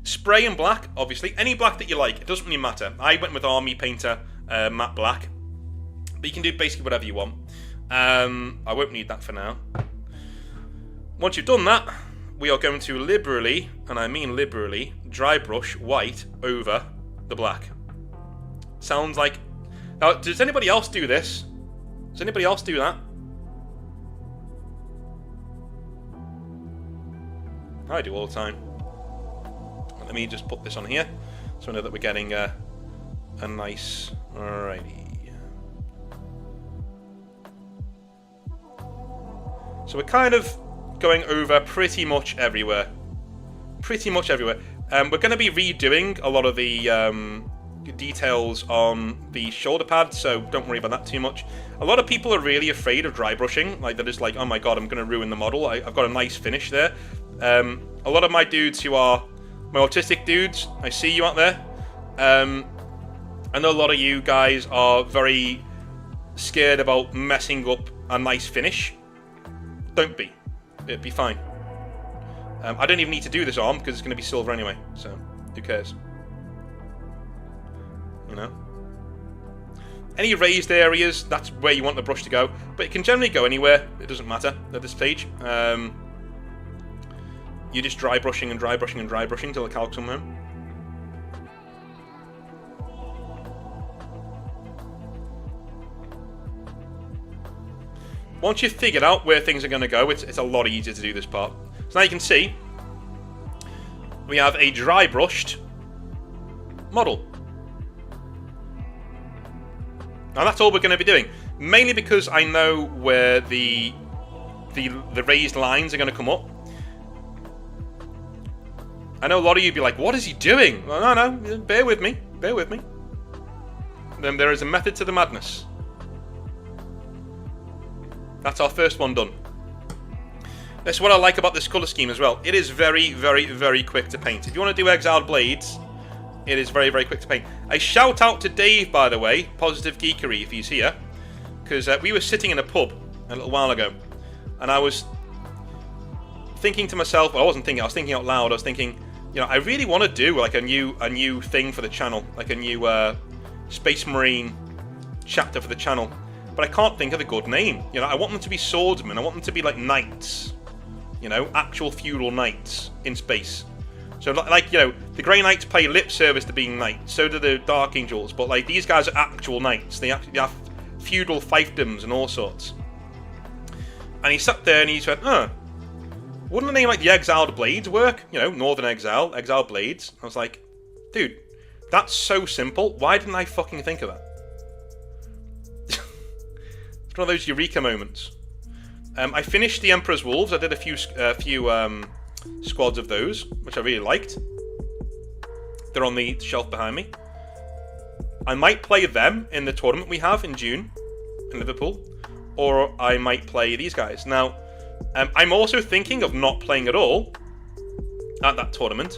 spray in black, obviously. Any black that you like, it doesn't really matter. I went with Army Painter matte black. But you can do basically whatever you want. I won't need that for now. Once you've done that, we are going to liberally, and I mean liberally, dry brush white over the black. Sounds like... Now, does anybody else do this? Does anybody else do that? I do all the time. Let me just put this on here, so I know that we're getting a nice... Alrighty. So we're kind of going over pretty much everywhere. Pretty much everywhere. We're going to be redoing a lot of the details on the shoulder pads, so don't worry about that too much. A lot of people are really afraid of dry brushing. Like, they're just like, oh my god, I'm going to ruin the model. I've got a nice finish there. A lot of my dudes who are my autistic dudes, I see you out there. I know a lot of you guys are very scared about messing up a nice finish. Don't be. It'd be fine. I don't even need to do this arm because it's going to be silver anyway, so who cares? You know? Any raised areas, that's where you want the brush to go, but it can generally go anywhere. It doesn't matter at this stage. You're just dry brushing and dry brushing and dry brushing till the calcs come home. Once you've figured out where things are going to go, it's a lot easier to do this part. So now you can see we have a dry brushed model. Now that's all we're going to be doing, mainly because I know where the raised lines are going to come up. I know a lot of you be like, what is he doing? Well, no, bear with me, bear with me. Then there is a method to the madness. That's our first one done. That's what I like about this colour scheme as well. It is very, very, very quick to paint. If you want to do exiled blades, it is very, very quick to paint. A shout out to Dave, by the way, Positive Geekery, if he's here, because we were sitting in a pub a little while ago, and I was thinking to myself, well, I wasn't thinking, I was thinking out loud. I was thinking, you know, I really want to do like a new thing for the channel, like a new Space Marine chapter for the channel. But I can't think of a good name. You know, I want them to be swordsmen. I want them to be like knights. You know, actual feudal knights in space. So, like, you know, the Grey Knights pay lip service to being knights. So do the Dark Angels. But, like, these guys are actual knights. They actually have feudal fiefdoms and all sorts. And he sat there and he said, wouldn't a name like the Exiled Blades work? You know, Northern Exile, Exiled Blades. I was like, dude, that's so simple. Why didn't I fucking think of that? It's one of those eureka moments. I finished the Emperor's Wolves. I did a few squads of those, which I really liked. They're on the shelf behind me. I might play them in the tournament we have in June in Liverpool, or I might play these guys. Now, I'm also thinking of not playing at all at that tournament,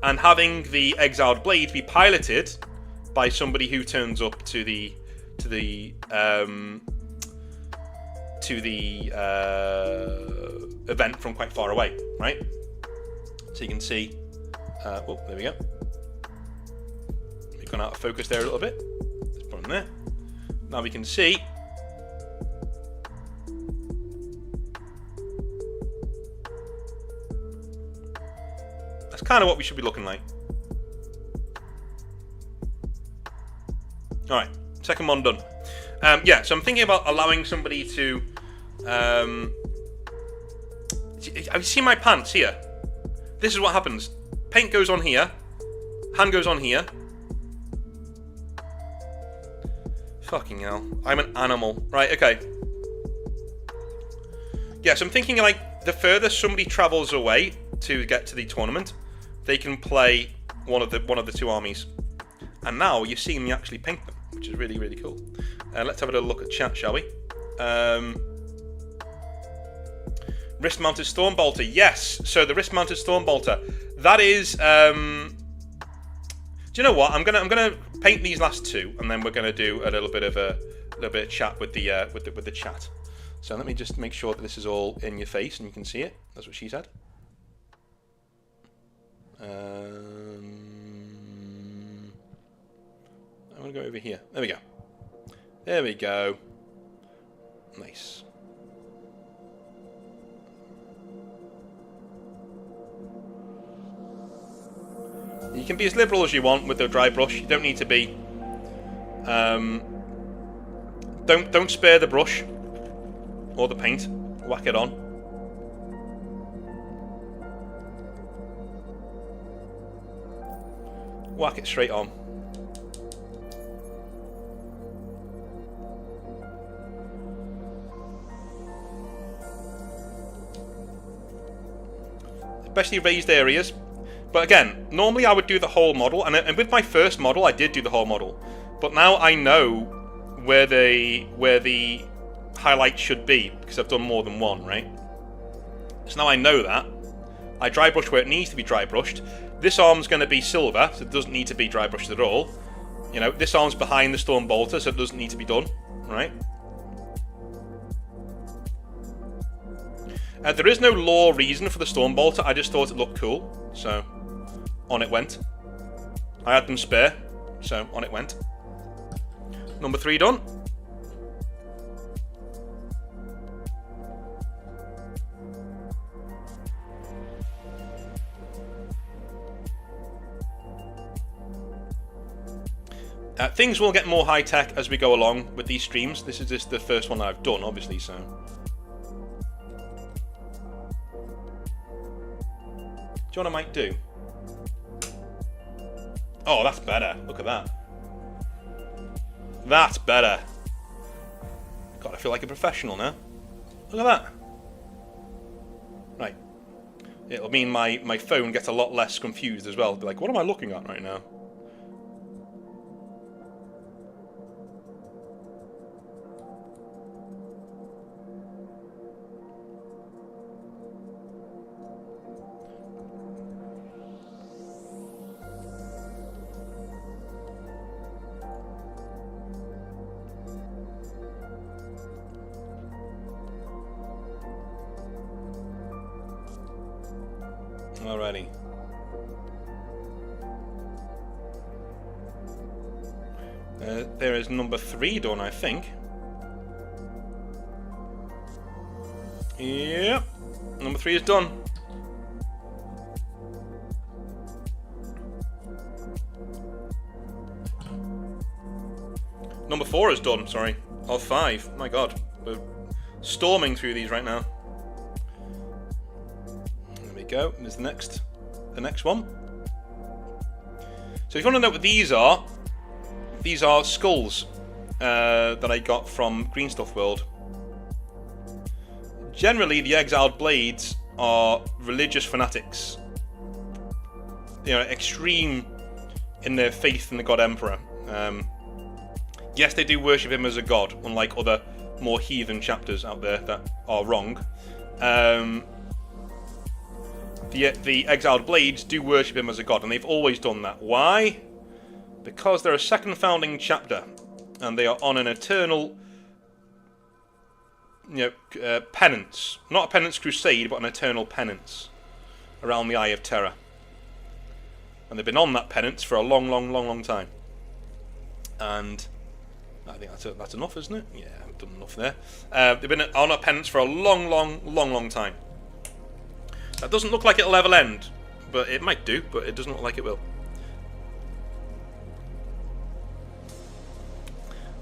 and having the Exiled Blade be piloted by somebody who turns up to the event from quite far away, right? So you can see, oh, there we go. We've gone out of focus there a little bit. Let's put it in there. Now we can see that's kind of what we should be looking like. All right, second one done. Yeah, so I'm thinking about allowing somebody to. Have you seen my pants here? This is what happens. Paint goes on here. Hand goes on here. Fucking hell. I'm an animal. Right, okay. Yeah, so I'm thinking like the further somebody travels away to get to the tournament, they can play one of the two armies. And now you're seeing me actually paint them, which is really, really cool. Let's have a little look at chat, shall we? Wrist-mounted Stormbolter, yes. So the wrist-mounted Stormbolter, that is. Do you know what? I'm gonna paint these last two, and then we're gonna do a little bit of chat with the chat. So let me just make sure that this is all in your face and you can see it. That's what she said. I'm gonna go over here. There we go. There we go. Nice. You can be as liberal as you want with the dry brush. You don't need to be. Don't spare the brush or the paint. Whack it on. Whack it straight on. Especially raised areas. But again, normally I would do the whole model, and with my first model I did do the whole model. But now I know where the highlights should be, because I've done more than one, right? So now I know that. I dry brush where it needs to be dry brushed. This arm's going to be silver, so it doesn't need to be dry brushed at all. You know, this arm's behind the Storm Bolter, so it doesn't need to be done, right? There is no lore reason for the Storm Bolter. I just thought it looked cool, so on it went. I had them spare, so on it went. Number 3 done. Things will get more high-tech as we go along with these streams. This is just the first one I've done, obviously, so... Do you know what I might do? Oh, that's better. Look at that. That's better. God, I feel like a professional now. Look at that. Right. It'll mean my phone gets a lot less confused as well. It'll be like, what am I looking at right now? Alrighty. There is number 3 done, I think. Yep. Number 3 is done. Number 4 is done, sorry. Of 5. My god. We're storming through these right now. Go. There's the next one. So if you want to know what these are skulls that I got from Green Stuff World. Generally, the Exiled Blades are religious fanatics. You know, extreme in their faith in the God Emperor. Yes, they do worship him as a god, unlike other more heathen chapters out there that are wrong. The Exiled Blades do worship him as a god, and they've always done that. Why? Because they're a second founding chapter, and they are on an eternal, penance. Not a penance crusade, but an eternal penance around the Eye of Terror. And they've been on that penance for a long time. And I think that's enough, isn't it? Yeah, I've done enough there. They've been on a penance for a long time. That doesn't look like it'll ever end, but it might do, but it doesn't look like it will.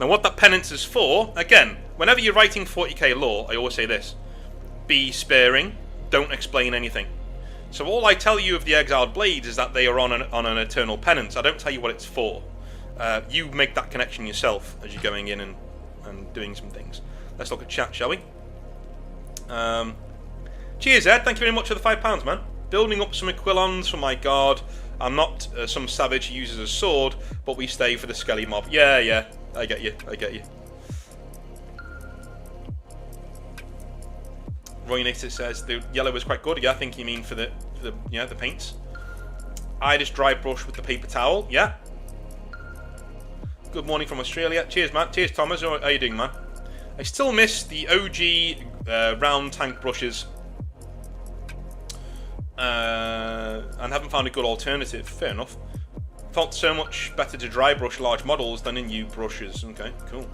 Now what that penance is for, again, whenever you're writing 40k lore, I always say this: be sparing, don't explain anything. So all I tell you of the Exiled Blades is that they are on an eternal penance. I don't tell you what it's for. You make that connection yourself as you're going in and doing some things. Let's look at chat, shall we? Cheers, Ed. Thank you very much for the £5, man. Building up some Aquilons for my guard. I'm not some savage who uses a sword, but we stay for the Skelly mob. Yeah. I get you. Roy Nater says the yellow is quite good. Yeah, I think you mean for the paints. I just dry brush with the paper towel. Yeah. Good morning from Australia. Cheers, man. Cheers, Thomas. How are you doing, man? I still miss the OG round tank brushes. And haven't found a good alternative. Fair enough. Felt so much better to dry brush large models than in new brushes. Okay, cool.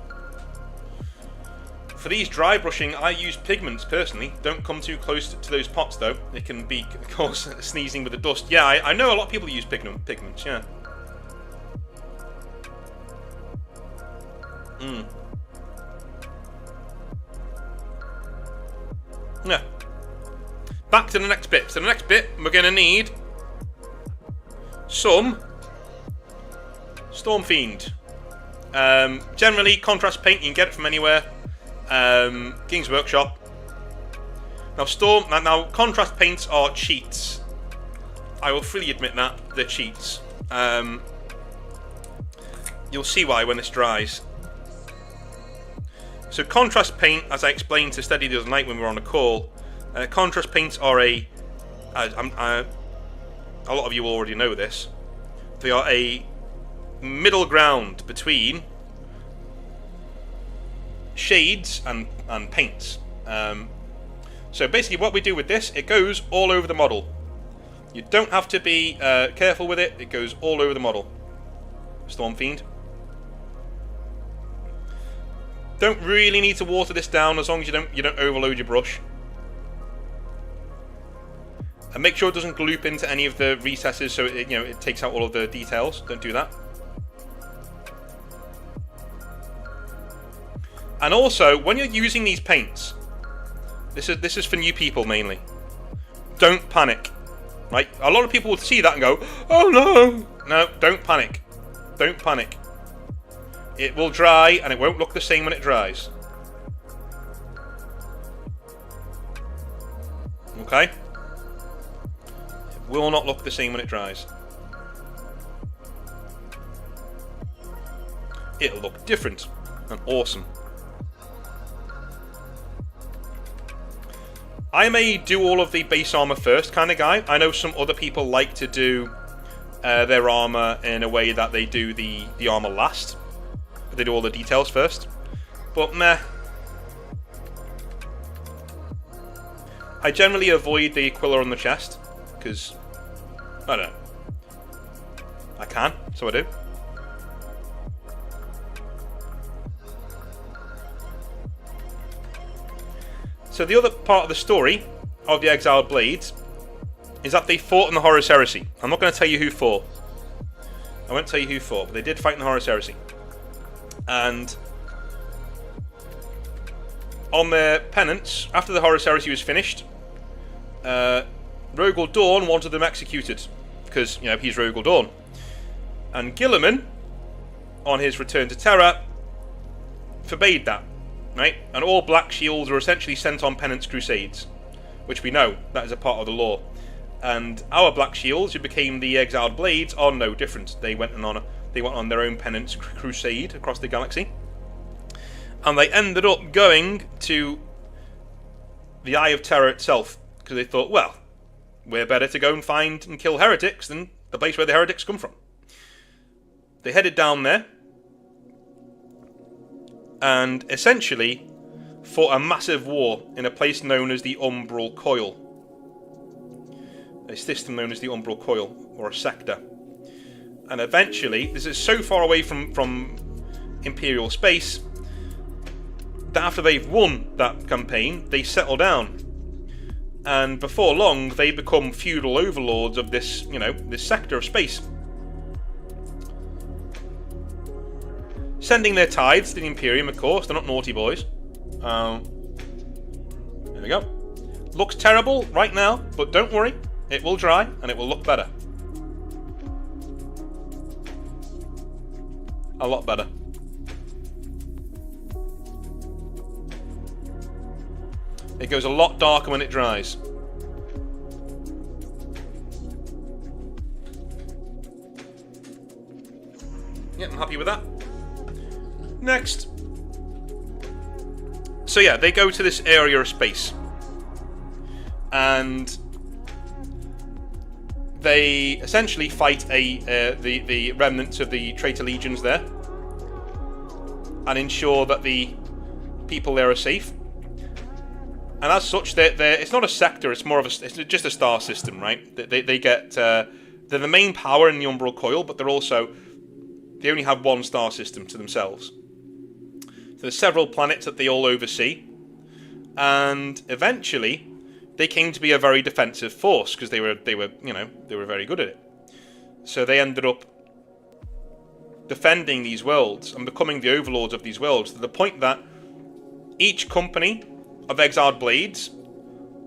For these dry brushing, I use pigments personally. Don't come too close to those pots though. It can be, of course, sneezing with the dust. Yeah, I know a lot of people use pigments, yeah. Yeah. Back to the next bit. So the next bit, we're going to need some Storm Fiend. Generally, contrast paint, you can get it from anywhere. King's Workshop. Now contrast paints are cheats. I will freely admit that, they're cheats. You'll see why when this dries. So contrast paint, as I explained to Steady the other night when we were on a call, contrast paints are a lot of you already know this. They are a middle ground between shades and paints. So basically what we do with this, it goes all over the model. You don't have to be careful with it, it goes all over the model. Storm Fiend. Don't really need to water this down as long as you don't overload your brush. And make sure it doesn't gloop into any of the recesses so it takes out all of the details. Don't do that. And also, when you're using these paints, this is for new people mainly. Don't panic. Right? A lot of people will see that and go, "Oh no!" No, don't panic. Don't panic. It will dry and it won't look the same when it dries. Okay? It will not look the same when it dries. It'll look different and awesome. I'm a do all of the base armor first kind of guy. I know some other people like to do their armor in a way that they do the armor last. They do all the details first. But meh. I generally avoid the Aquila on the chest, because I don't know. I can, so I do. So the other part of the story of the Exiled Blades is that they fought in the Horus Heresy. I'm not going to tell you who fought. I won't tell you who fought, but they did fight in the Horus Heresy. And on their penance, after the Horus Heresy was finished, Rogel Dawn wanted them executed, because, he's Rogel Dawn. And Guilliman, on his return to Terra, forbade that. Right? And all black shields were essentially sent on penance crusades, which we know that is a part of the law. And our black shields, who became the Exiled Blades, are no different. They went on their own penance crusade across the galaxy, and they ended up going to the Eye of Terror itself because they thought, well, we're better to go and find and kill heretics than the place where the heretics come from. They headed down there and essentially fought a massive war in a place known as the Umbral Coil. A system known as the Umbral Coil, or a sector. And eventually, this is so far away from Imperial space, that after they've won that campaign, they settle down. And before long, they become feudal overlords of this, this sector of space. Sending their tithes to the Imperium, of course. They're not naughty boys. There we go. Looks terrible right now, but don't worry. It will dry, and it will look better. A lot better. It goes a lot darker when it dries. Yeah, I'm happy with that. Next. So yeah, they go to this area of space. And they essentially fight the remnants of the traitor legions there, and ensure that the people there are safe. And as such, it's not a sector; it's more of it's just a star system, right? They get they're the main power in the Umbral Coil, but they only have one star system to themselves. So there's several planets that they all oversee, and eventually they came to be a very defensive force because they were very good at it. So they ended up defending these worlds and becoming the overlords of these worlds to the point that each company of Exiled Blades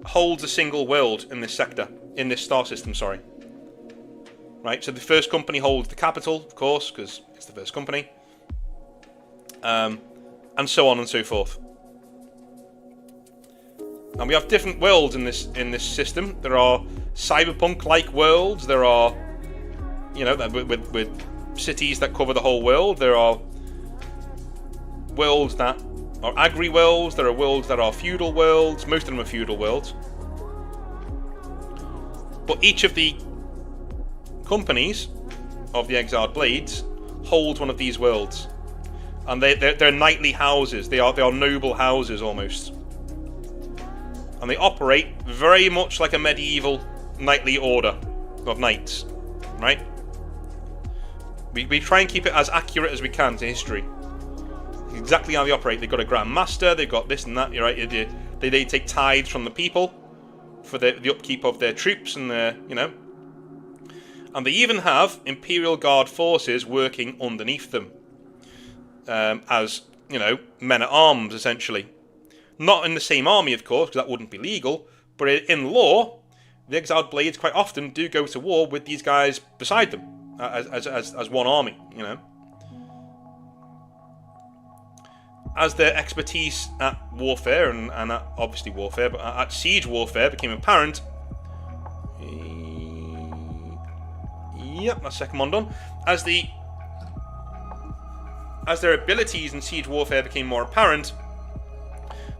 holds a single world in this sector, in this star system, sorry. Right, so the first company holds the capital, of course, because it's the first company. And so on and so forth. And we have different worlds in this system. There are cyberpunk-like worlds. There are, with cities that cover the whole world. There are worlds that are agri-worlds. There are worlds that are feudal worlds. Most of them are feudal worlds. But each of the companies of the Exiled Blades holds one of these worlds, and they're knightly houses. They are noble houses almost, and they operate very much like a medieval knightly order of knights, right? We try and keep it as accurate as we can to history. Exactly how they operate. They've got a Grand Master, they've got this and that, right? They take tithes from the people for the upkeep of their troops and their, and they even have Imperial Guard forces working underneath them as, men at arms, essentially. Not in the same army, of course, because that wouldn't be legal, but in law, the Exiled Blades quite often do go to war with these guys beside them as one army, As their expertise at warfare and at obviously warfare, but at siege warfare became apparent. Yep, that's second one done. As their abilities in siege warfare became more apparent,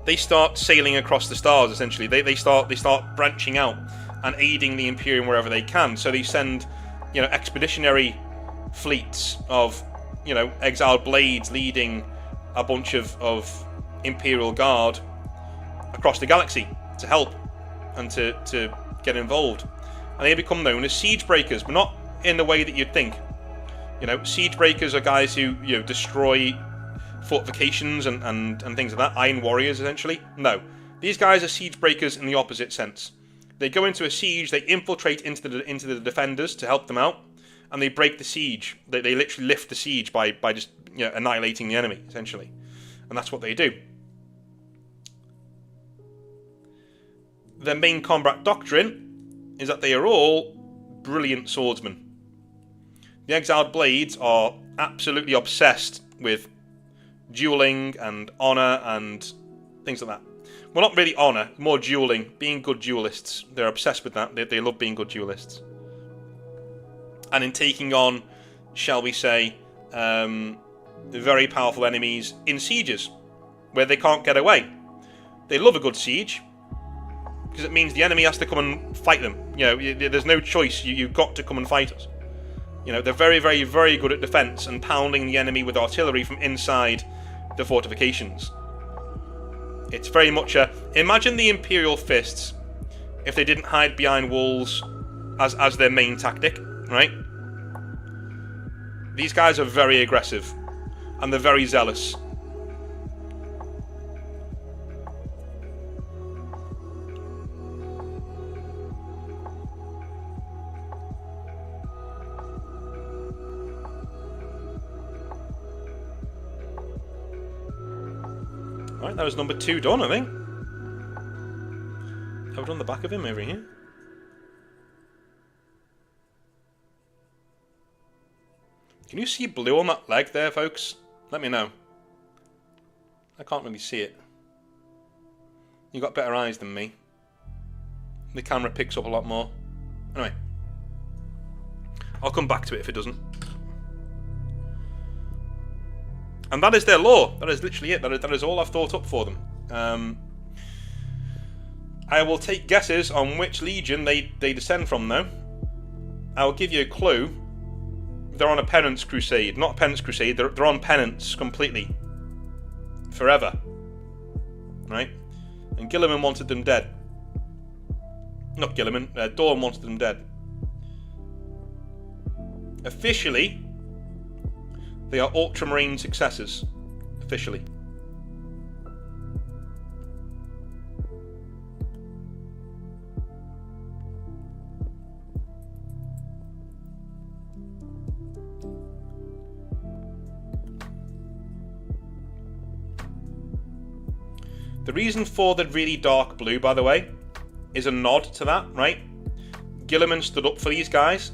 they start sailing across the stars. Essentially, they start branching out and aiding the Imperium wherever they can. So they send, expeditionary fleets of, Exiled Blades leading a bunch of Imperial Guard across the galaxy to help and to get involved. And they become known as siege breakers, but not in the way that you'd think. Siege breakers are guys who destroy fortifications and things like that. Iron warriors, essentially. No, these guys are siege breakers in the opposite sense. They go into a siege, they infiltrate into the defenders to help them out, and they break the siege. They literally lift the siege by just annihilating the enemy, essentially. And that's what they do. Their main combat doctrine is that they are all brilliant swordsmen. The Exiled Blades are absolutely obsessed with dueling and honour and things like that. Well, not really honour, more dueling, being good duelists. They're obsessed with that. They love being good duelists. And in taking on, shall we say, very powerful enemies in sieges where they can't get away. They love a good siege because it means the enemy has to come and fight them. There's no choice. You've got to come and fight us. They're very, very, very good at defense and pounding the enemy with artillery from inside the fortifications. It's very much imagine the Imperial fists if they didn't hide behind walls as their main tactic, right? These guys are very aggressive and they're very zealous. Right, that was number 2 done, I think. Have we done the back of him over here? Can you see blue on that leg there, folks? Let me know. I can't really see it. You've got better eyes than me. The camera picks up a lot more. Anyway. I'll come back to it if it doesn't. And that is their law. That is literally it. That is all I've thought up for them. I will take guesses on which legion they descend from, though. I will give you a clue. They're on a penance crusade. Not a penance crusade. They're on penance completely. Forever. Right? And Gilliman wanted them dead. Not Gilliman. Dawn wanted them dead. Officially, they are Ultramarine successors. Officially. The reason for the really dark blue, by the way, is a nod to that, right? Gilliman stood up for these guys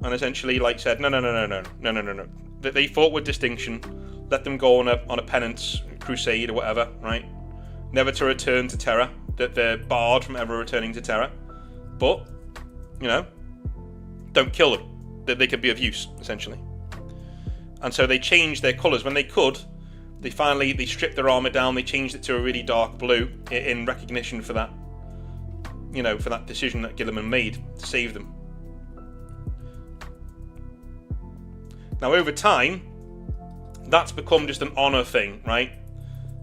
and essentially said, no. They fought with distinction. Let them go on a penance crusade or whatever, right? Never to return to Terra. That they're barred from ever returning to Terra. But, don't kill them. That they could be of use, essentially. And so they changed their colours when they could. They stripped their armour down. They changed it to a really dark blue in recognition for that. For that decision that Gilliman made to save them. Now, over time, that's become just an honor thing, right?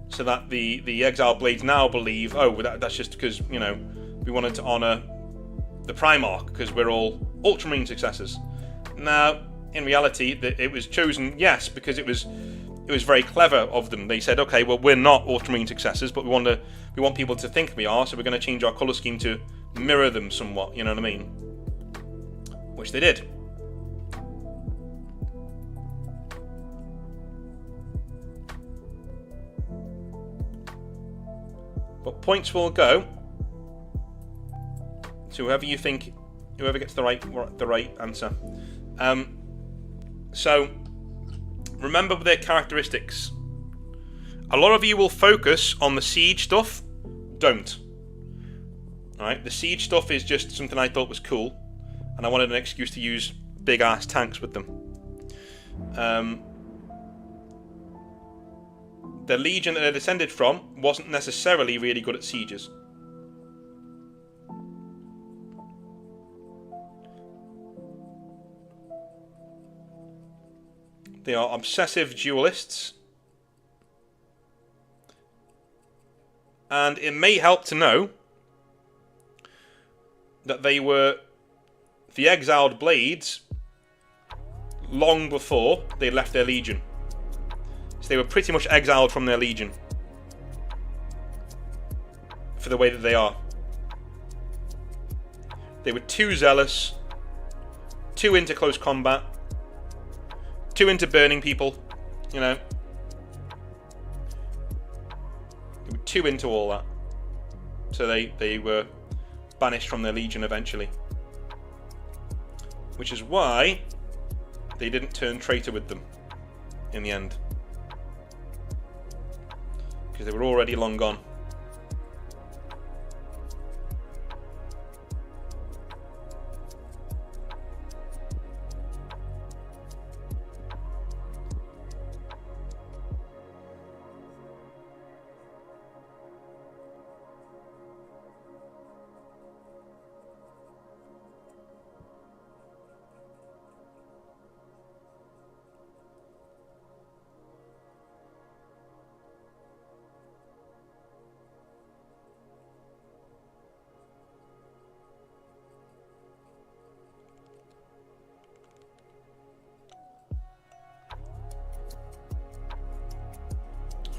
So that the Exile Blades now believe, oh, that's just because, you know, we wanted to honor the Primarch because we're all Ultramarine successors. Now, in reality, it was chosen, yes, because it was very clever of them. They said, okay, well, we're not Ultramarine successors, but we want people to think we are, so we're going to change our colour scheme to mirror them somewhat, you know what I mean? Which they did. But points will go to whoever you think, whoever gets the right answer. So remember their characteristics. A lot of you will focus on the siege stuff. Don't. Alright, the siege stuff is just something I thought was cool, and I wanted an excuse to use big ass tanks with them. The legion that they descended from wasn't necessarily really good at sieges. They are obsessive duelists. And it may help to know that they were the exiled blades long before they left their legion. So they were pretty much exiled from their legion for the way that they are. They were too zealous, too into close combat, too into burning people, you know. They were too into all that. So they were banished from their legion eventually. Which is why they didn't turn traitor with them in the end. Because they were already long gone.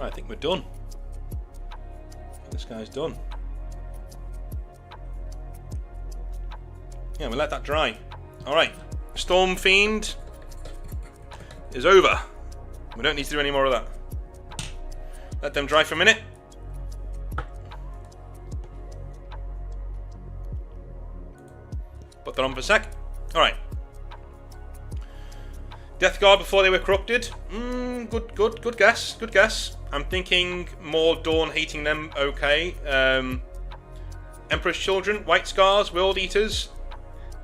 I think we're done. This guy's done. Yeah, we'll let that dry. Alright, Storm Fiend is over. We don't need to do any more of that. Let them dry for a minute. Put that on for a sec. Alright. Death Guard before they were corrupted. Good guess. Good guess. I'm thinking more Dawn hating them. Okay. Emperor's Children, White Scars, World Eaters,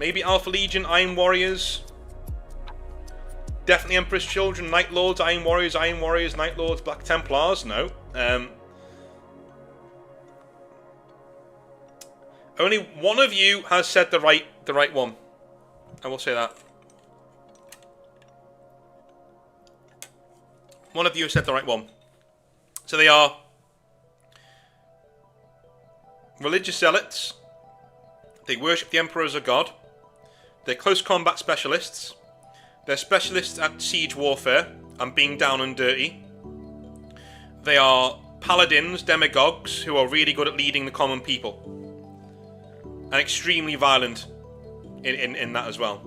maybe Alpha Legion, Iron Warriors. Definitely Emperor's Children, Night Lords, Iron Warriors, Night Lords, Black Templars. No. Only one of you has said the right one. I will say that. One of you has said the right one. So they are religious zealots. They worship the Emperor as a god. They're close combat specialists. They're specialists at siege warfare and being down and dirty. They are paladins, demagogues, who are really good at leading the common people. And extremely violent in that as well.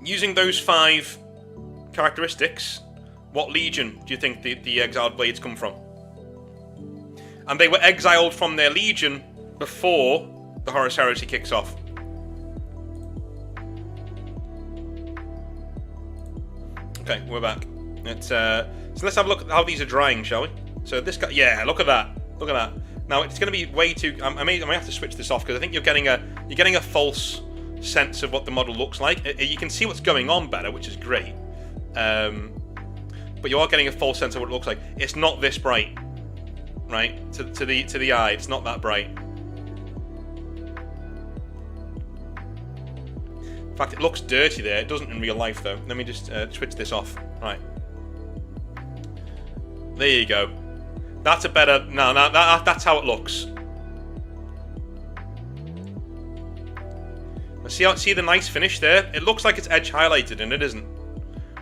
Using those 5 characteristics, what legion do you think the exiled blades come from? And they were exiled from their legion before the Horus Heresy kicks off. Okay, we're back. So let's have a look at how these are drying, shall we? So this guy, yeah, look at that. Look at that. Now it's going to be way too. I may have to switch this off because I think you're getting a false sense of what the model looks like. You can see what's going on better, which is great. But you are getting a false sense of what it looks like. It's not this bright, right? To the eye, it's not that bright. In fact, it looks dirty there. It doesn't in real life, though. Let me just switch this off. Right. There you go. That's a better... No, that's how it looks. See the nice finish there? It looks like it's edge highlighted, and it isn't.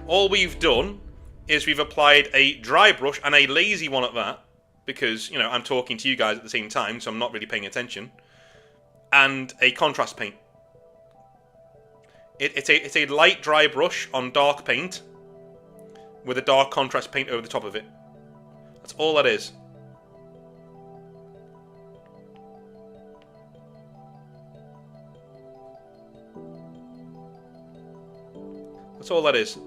All we've done is we've applied a dry brush, and a lazy one at that, because, you know, I'm talking to you guys at the same time, so I'm not really paying attention, and a contrast paint. It's a light dry brush on dark paint with a dark contrast paint over the top of it. That's all that is. That's all that is.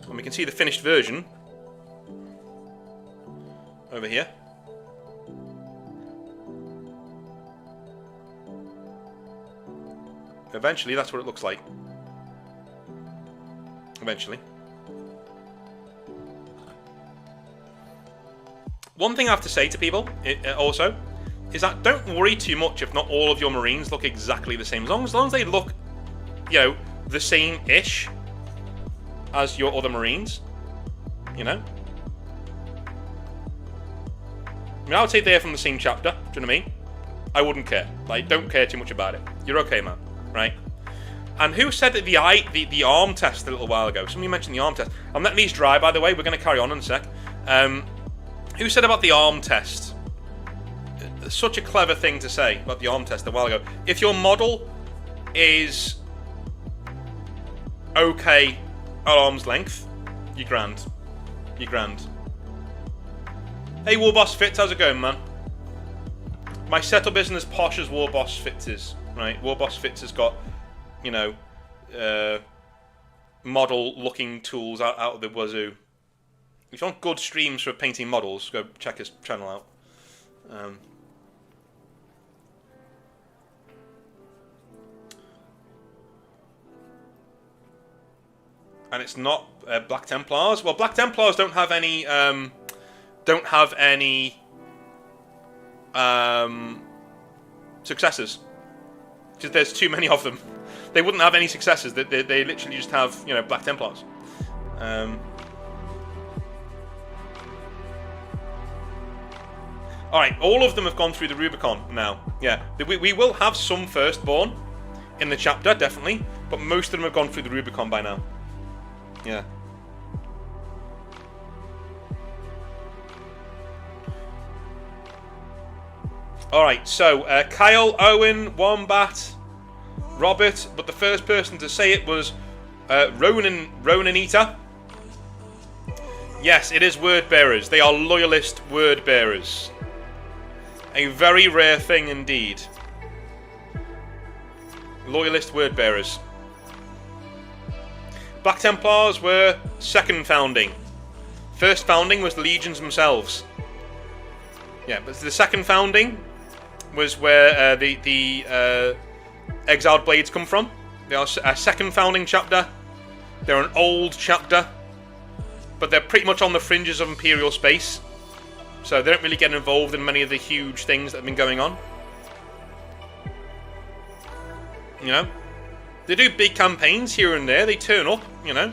And we can see the finished version over here. Eventually, that's what it looks like. Eventually. One thing I have to say to people, also, is that don't worry too much if not all of your Marines look exactly the same. As long as they look, you know, the same-ish as your other Marines, you know? I mean, I would say they're from the same chapter, do you know what I mean? I wouldn't care. Like, don't care too much about it. You're okay, man. Right? And who said that the arm test a little while ago? Somebody mentioned the arm test. I'm letting these dry, by the way. We're going to carry on in a sec. Who said about the arm test? Such a clever thing to say about the arm test a while ago. If your model is okay at arm's length, you're grand. You're grand. Hey, Warboss Fits, how's it going, man? My setup isn't as posh as Warboss Fits is. Right, Warboss Fits has got, you know, model-looking tools out of the wazoo. If you want good streams for painting models, go check his channel out. And it's not Black Templars. Well, Black Templars don't have any successors. Because there's too many of them. They wouldn't have any successors. They literally just have, you know, Black Templars. Alright, all of them have gone through the Rubicon now. Yeah, we will have some Firstborn in the chapter, definitely. But most of them have gone through the Rubicon by now. Yeah. Alright, so Kyle, Owen, Wombat, Robert, but the first person to say it was Ronan Eater. Yes, it is word bearers. They are loyalist word bearers. A very rare thing indeed. Loyalist word bearers. Black Templars were second founding. First founding was the legions themselves. Yeah, but the second founding was where the exiled blades come from. They are a second founding chapter. They're an old chapter, but they're pretty much on the fringes of Imperial space, so they don't really get involved in many of the huge things that have been going on. You know, they do big campaigns here and there. They turn up, you know.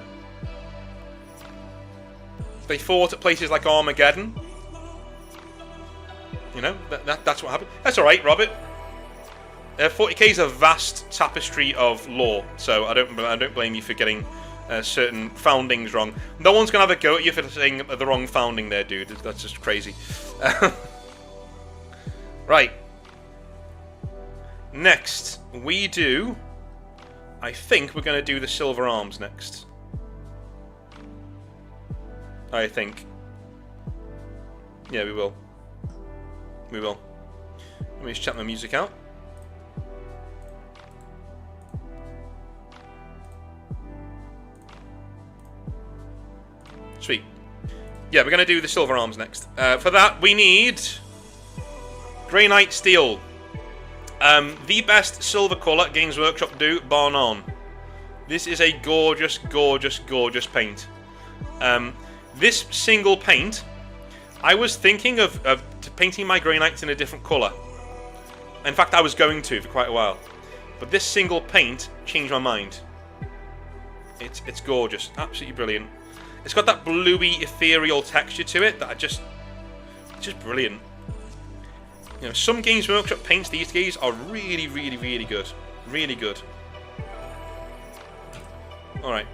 They fought at places like Armageddon. You know, that's what happened. That's alright, Robert. 40k is a vast tapestry of lore, so I don't blame you for getting certain foundings wrong. No one's gonna have a go at you for saying the wrong founding there, dude. That's just crazy. Right. Next, we do... I think we're going to do the Silver Arms next. I think. Yeah, we will. We will. Let me just check my music out. Sweet. Yeah, we're going to do the Silver Arms next. For that, we need Grey Knight Steel. The best silver colour Games Workshop do, bar none. This is a gorgeous, gorgeous, gorgeous paint. This single paint, I was thinking of painting my Grey Knights in a different colour. In fact, I was going to for quite a while. But this single paint changed my mind. It's gorgeous, absolutely brilliant. It's got that bluey, ethereal texture to it that it's just brilliant. You know, some Games Workshop paints these days are really, really, really good. Really good. Alright.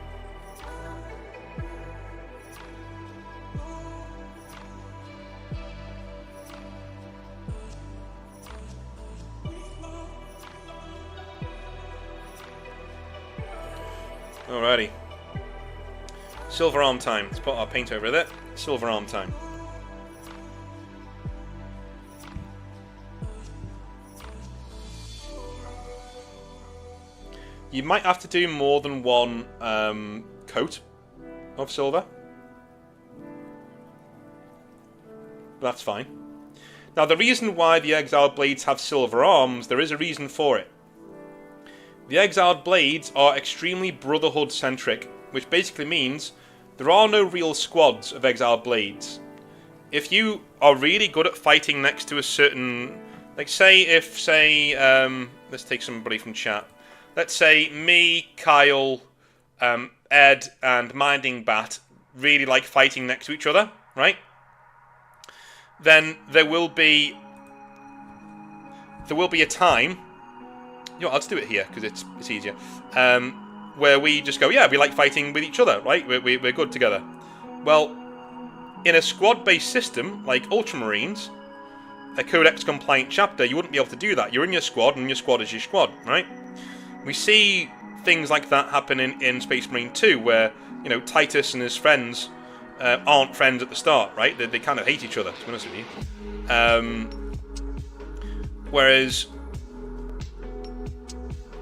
Alrighty. Silver arm time. Let's put our paint over there. Silver arm time. You might have to do more than one coat of silver. That's fine. Now, the reason why the Exiled Blades have silver arms, there is a reason for it. The Exiled Blades are extremely Brotherhood-centric, which basically means there are no real squads of Exiled Blades. If you are really good at fighting next to a certain... Like, let's take somebody from chat. Let's say me, Kyle, Ed, and Minding Bat really like fighting next to each other, right? Then there will be a time... You know, I'll just do it here, because it's easier. Where we just go, yeah, we like fighting with each other, right? We're good together. Well, in a squad-based system, like Ultramarines, a Codex-compliant chapter, you wouldn't be able to do that. You're in your squad, and your squad is your squad, right? We see things like that happen in Space Marine 2, where, you know, Titus and his friends aren't friends at the start, right? They kind of hate each other, to be honest with you. Whereas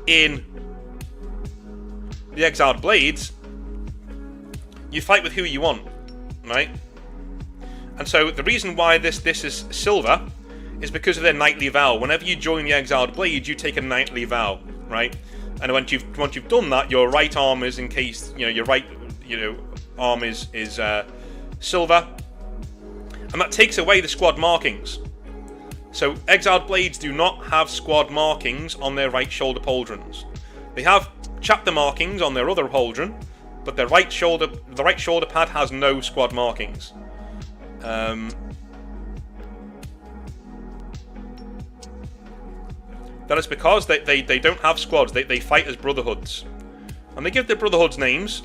in the Exiled Blades, you fight with who you want, right? And so the reason why this is silver is because of their knightly vow. Whenever you join the Exiled Blades, you take a knightly vow, right? And once you've done that, your right arm is encased. You know, your right arm is silver, and that takes away the squad markings. So Exiled Blades do not have squad markings on their right shoulder pauldrons. They have chapter markings on their other pauldron, but the right shoulder pad has no squad markings. That is because they don't have squads. They fight as brotherhoods, and they give their brotherhoods names.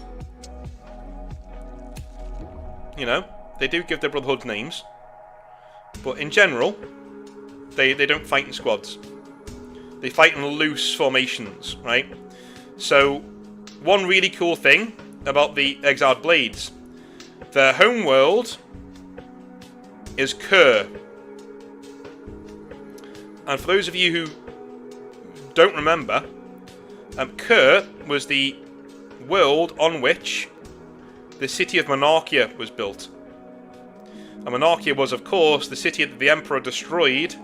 You know, they do give their brotherhoods names, but in general, they don't fight in squads. They fight in loose formations, right? So, one really cool thing about the Exiled Blades, their home world is Kerr. And for those of you who don't remember, Kerr was the world on which the city of Monarchia was built. And Monarchia was, of course, the city that the Emperor destroyed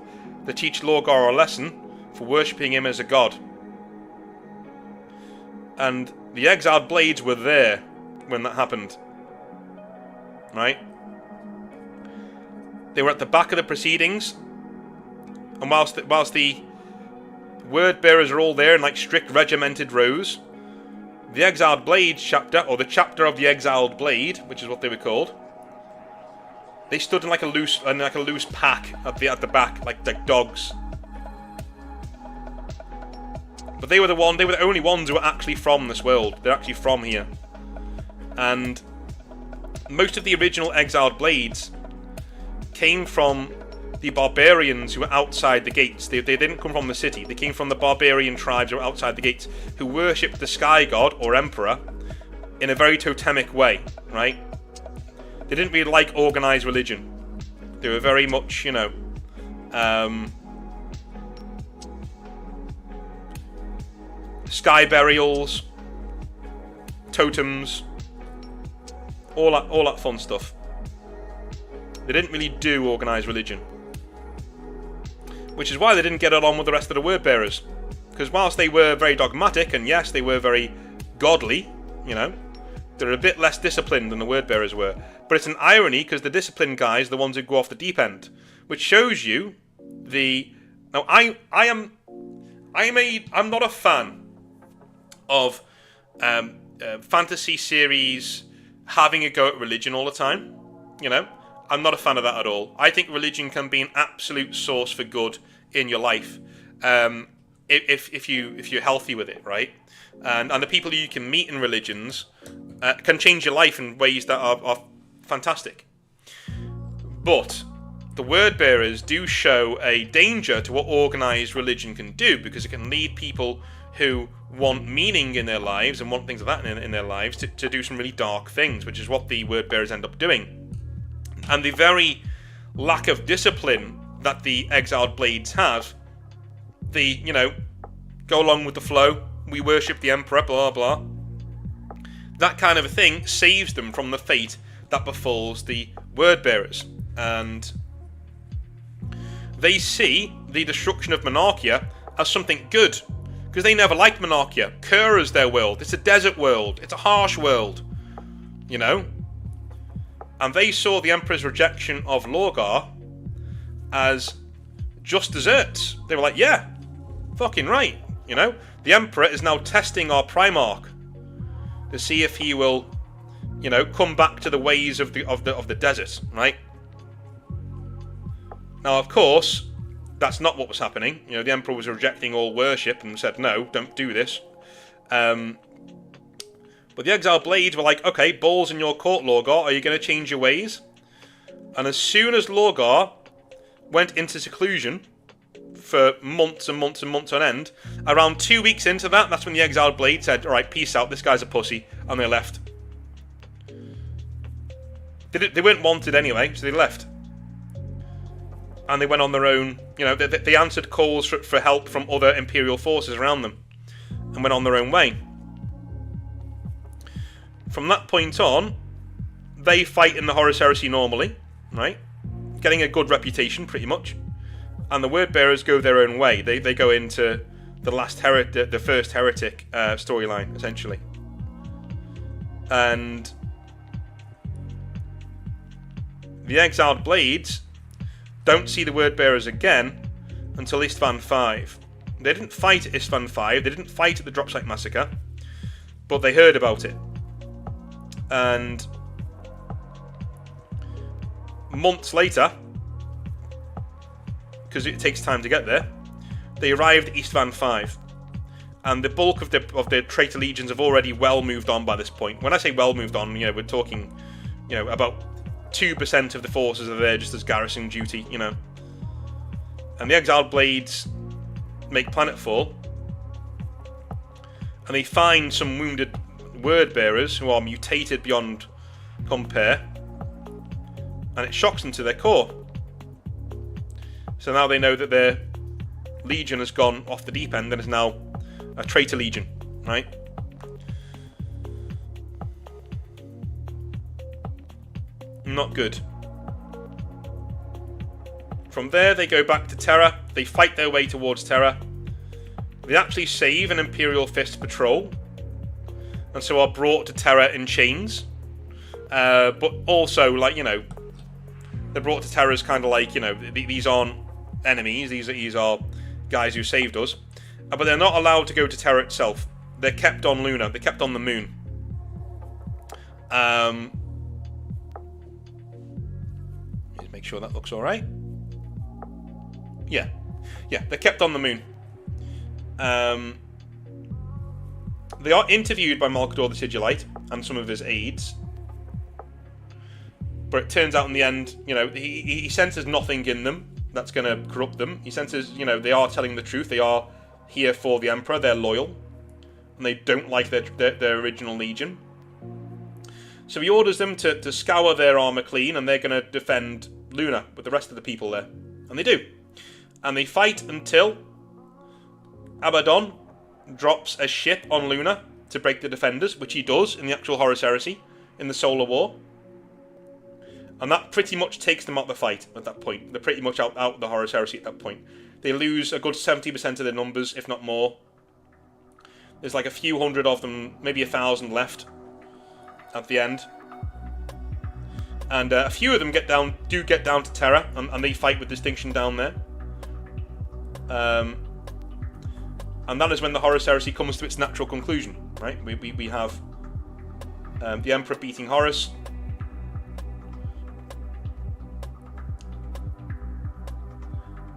to teach Lorgar a lesson for worshipping him as a god. And the Exiled Blades were there when that happened. Right? They were at the back of the proceedings, and whilst the word bearers are all there in like strict regimented rows, the Exiled Blades chapter, or the chapter of the Exiled Blade, which is what they were called, they stood in like a loose pack at the back, like dogs. But they were the only ones who were actually from this world. They're actually from here. And most of the original Exiled Blades came from the barbarians who were outside the gates. They didn't come from the city. They came from the barbarian tribes who were outside the gates, who worshipped the Sky God, or Emperor, in a very totemic way, right? They didn't really like organised religion. They were very much, you know, sky burials, totems, all that fun stuff. They didn't really do organised religion. Which is why they didn't get along with the rest of the word bearers. Because whilst they were very dogmatic, and yes, they were very godly, you know, they're a bit less disciplined than the word bearers were. But it's an irony, because the disciplined guys are the ones who go off the deep end. Which shows you the... Now, I I'm not a fan of fantasy series having a go at religion all the time. You know, I'm not a fan of that at all. I think religion can be an absolute source for good in your life, if you're healthy with it, right? And the people you can meet in religions can change your life in ways that are fantastic. But the word bearers do show a danger to what organised religion can do, because it can lead people who want meaning in their lives and want things like that in their lives to do some really dark things, which is what the word bearers end up doing. And the very lack of discipline that the exiled blades have, the, go along with the flow, we worship the emperor, blah blah, that kind of a thing saves them from the fate that befalls the word bearers. And they see the destruction of Monarchia as something good, because they never liked Monarchia. Kur is their world. It's a desert world. It's a harsh world, And they saw the Emperor's rejection of Lorgar as just desserts. They were like, yeah, fucking right. The Emperor is now testing our Primarch to see if he will, come back to the ways of the desert, right? Now, of course, that's not what was happening. The Emperor was rejecting all worship and said, no, don't do this. But the Exiled Blades were like, okay, balls in your court, Lorgar. Are you going to change your ways? And as soon as Lorgar went into seclusion for months and months and months on end, around 2 weeks into that, that's when the Exiled Blade said, all right, peace out, this guy's a pussy, and they left. They weren't wanted anyway, so they left. And they went on their own, they answered calls for help from other Imperial forces around them, and went on their own way. From that point on, they fight in the Horus Heresy normally, right? Getting a good reputation, pretty much. And the word bearers go their own way. They go into the first heretic storyline, essentially. And the Exiled Blades don't see the word bearers again until Istvan V. They didn't fight at Istvan V. They didn't fight at the Dropsite Massacre, but they heard about it. And months later, because it takes time to get there, they arrived at Istvan V, and the bulk of the traitor legions have already well moved on by this point. When I say well moved on, we're talking, about 2% of the forces are there just as garrison duty, And the Exiled Blades make planetfall, and they find some wounded word bearers who are mutated beyond compare, and it shocks them to their core. So now they know that their legion has gone off the deep end and is now a traitor legion, right? Not good. From there they go back to Terra. They fight their way towards Terra. They actually save an Imperial Fist patrol, and so are brought to Terra in chains. But also, they're brought to Terra as kind of like, these aren't enemies. These are guys who saved us. But they're not allowed to go to Terra itself. They're kept on Luna. They're kept on the moon. Just make sure that looks all right. Yeah, they're kept on the moon. They are interviewed by Malkador the Sigillite and some of his aides, but it turns out in the end, he senses nothing in them that's going to corrupt them. He senses, they are telling the truth. They are here for the Emperor. They're loyal, and they don't like their original legion. So he orders them to scour their armor clean, and they're going to defend Luna with the rest of the people there, and they do. And they fight until Abaddon drops a ship on Luna to break the defenders, which he does in the actual Horus Heresy, in the Solar War. And that pretty much takes them out of the fight at that point. They're pretty much out of the Horus Heresy at that point. They lose a good 70% of their numbers, if not more. There's like a few hundred of them, maybe 1,000 left at the end. And a few of them get down to Terra, and they fight with distinction down there. And that is when the Horus Heresy comes to its natural conclusion, right? We have the Emperor beating Horus.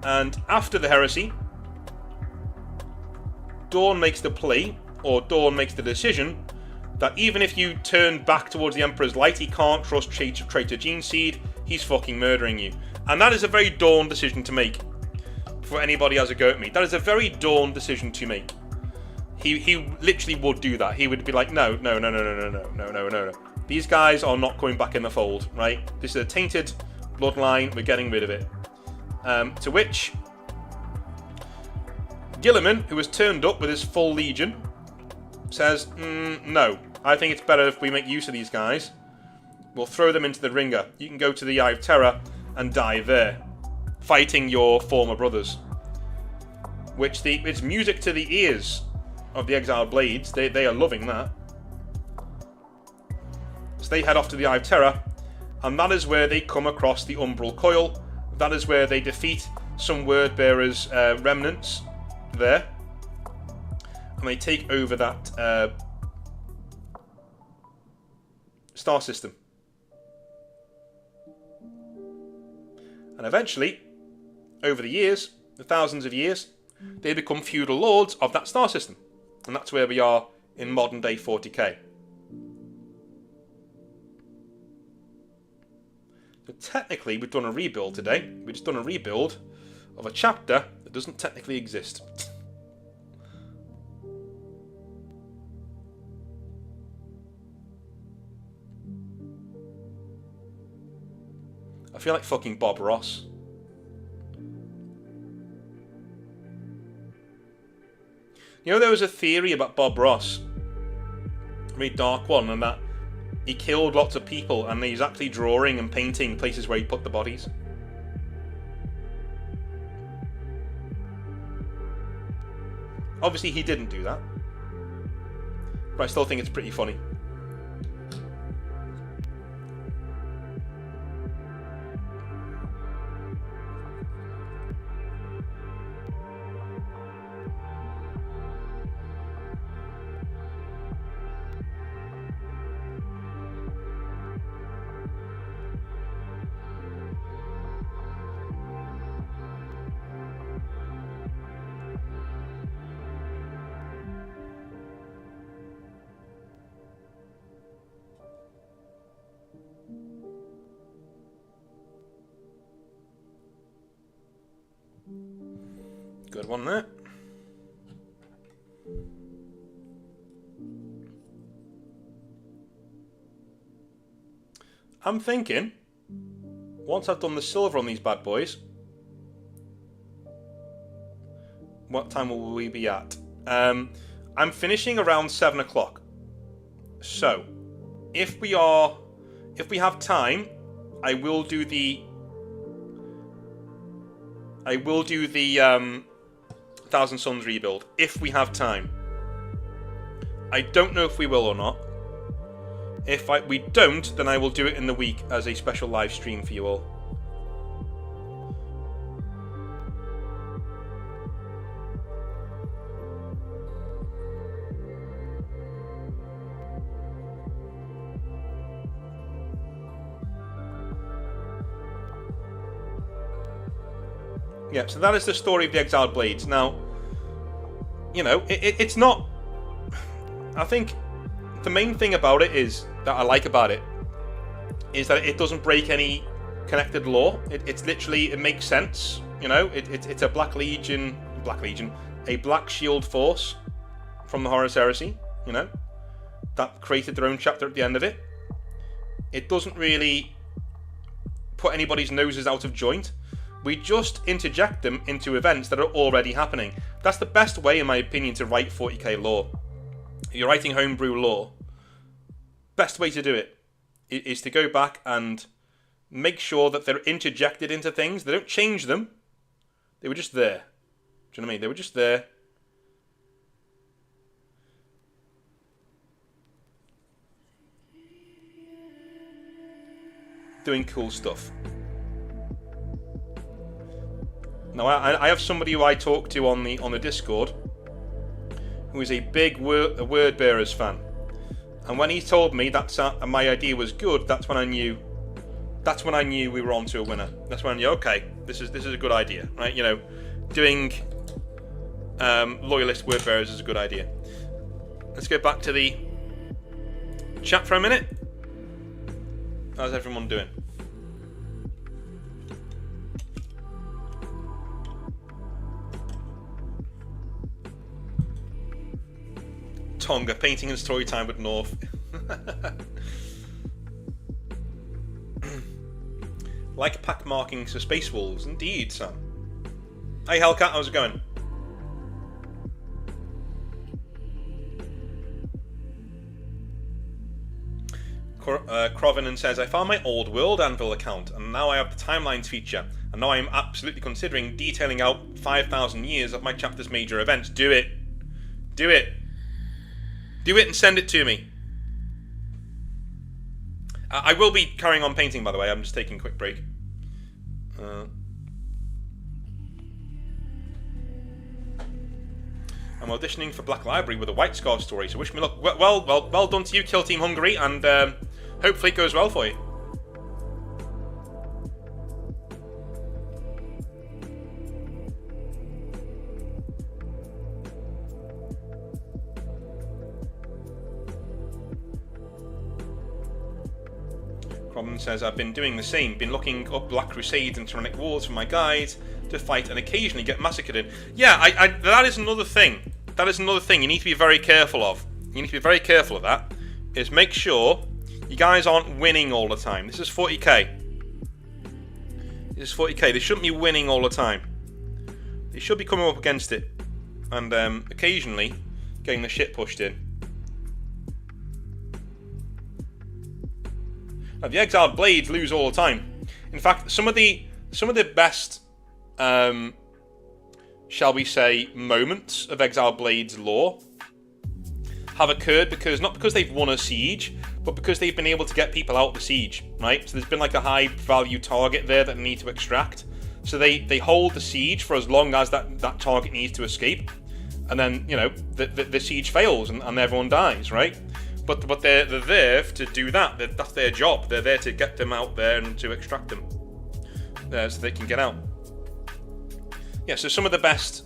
And after the heresy, Dawn makes the plea, or Dawn makes the decision, that even if you turn back towards the Emperor's light, he can't trust traitor Geneseed, he's fucking murdering you. And that is a very Dawn decision to make. For anybody who has a go at me. That is a very Dawn decision to make. He literally would do that. He would be like, no. These guys are not going back in the fold, right? This is a tainted bloodline, we're getting rid of it. To which Gilliman, who has turned up with his full legion, says, no, I think it's better if we make use of these guys. We'll throw them into the ringer. You can go to the Eye of Terror and die there, fighting your former brothers. Which it's music to the ears of the Exiled Blades. They are loving that. So they head off to the Eye of Terror, and that is where they come across the Umbral Coil. That is where they defeat some Wordbearer's remnants there. And they take over that star system. And eventually, over the years, the thousands of years, they become feudal lords of that star system. And that's where we are in modern day 40k. So technically, we've done a rebuild today. We've just done a rebuild of a chapter that doesn't technically exist. I feel like fucking Bob Ross. You know, there was a theory about Bob Ross, a very dark one, and that he killed lots of people and he's actually drawing and painting places where he put the bodies. Obviously he didn't do that, but I still think it's pretty funny. Good one there. I'm thinking, once I've done the silver on these bad boys, what time will we be at? I'm finishing around 7 o'clock. So, if we have time, I will do the Thousand Suns rebuild, if we have time. I don't know if we will or not. If we don't, then I will do it in the week as a special live stream for you all. Yeah, so that is the story of the Exiled Blades. Now, you know, it's not... I think the main thing about it is, that I like about it, is that it doesn't break any connected lore. It's literally, it makes sense, you know. It's a Black Shield force from the Horus Heresy, you know, that created their own chapter at the end of it. It doesn't really put anybody's noses out of joint. We just interject them into events that are already happening. That's the best way, in my opinion, to write 40k lore. If you're writing homebrew lore, best way to do it is to go back and make sure that they're interjected into things. They don't change them. They were just there. Do you know what I mean? They were just there. Doing cool stuff. Now, I have somebody who I talk to on the Discord who is a big Word Bearers fan. And when he told me that my idea was good, that's when I knew. That's when I knew we were on to a winner. That's when I knew, okay, this is a good idea, right? You know, doing loyalist Word Bearers is a good idea. Let's go back to the chat for a minute. How's everyone doing? Tonga, painting and story time with North. Like pack markings for Space Wolves, indeed, Sam. Hey Hellcat, how's it going? Crovenant says, I found my old World Anvil account, and now I have the timelines feature, and now I am absolutely considering detailing out 5,000 years of my chapter's major events. Do it. Do it. Do it and send it to me. I will be carrying on painting, by the way. I'm just taking a quick break. I'm auditioning for Black Library with a White Scar story, so wish me luck. Well done to you, Kill Team Hungary, and hopefully it goes well for you. Cromman says, I've been doing the same, been looking up Black Crusades and Tyrannic Wars for my guides to fight and occasionally get massacred in. Yeah, that is another thing. That is another thing you need to be very careful of. You need to be very careful of that. Is make sure you guys aren't winning all the time. This is 40k. This is 40k. They shouldn't be winning all the time. They should be coming up against it. And occasionally getting the shit pushed in. Now, the Exiled Blades lose all the time. In fact, some of the best, shall we say, moments of Exiled Blades lore have occurred not because they've won a siege, but because they've been able to get people out of the siege, right? So there's been like a high value target there that they need to extract. So they hold the siege for as long as that target needs to escape, and then you know the siege fails and everyone dies, right? But they're there to do that. That's their job. They're there to get them out there and to extract them, so they can get out. Yeah. So some of the best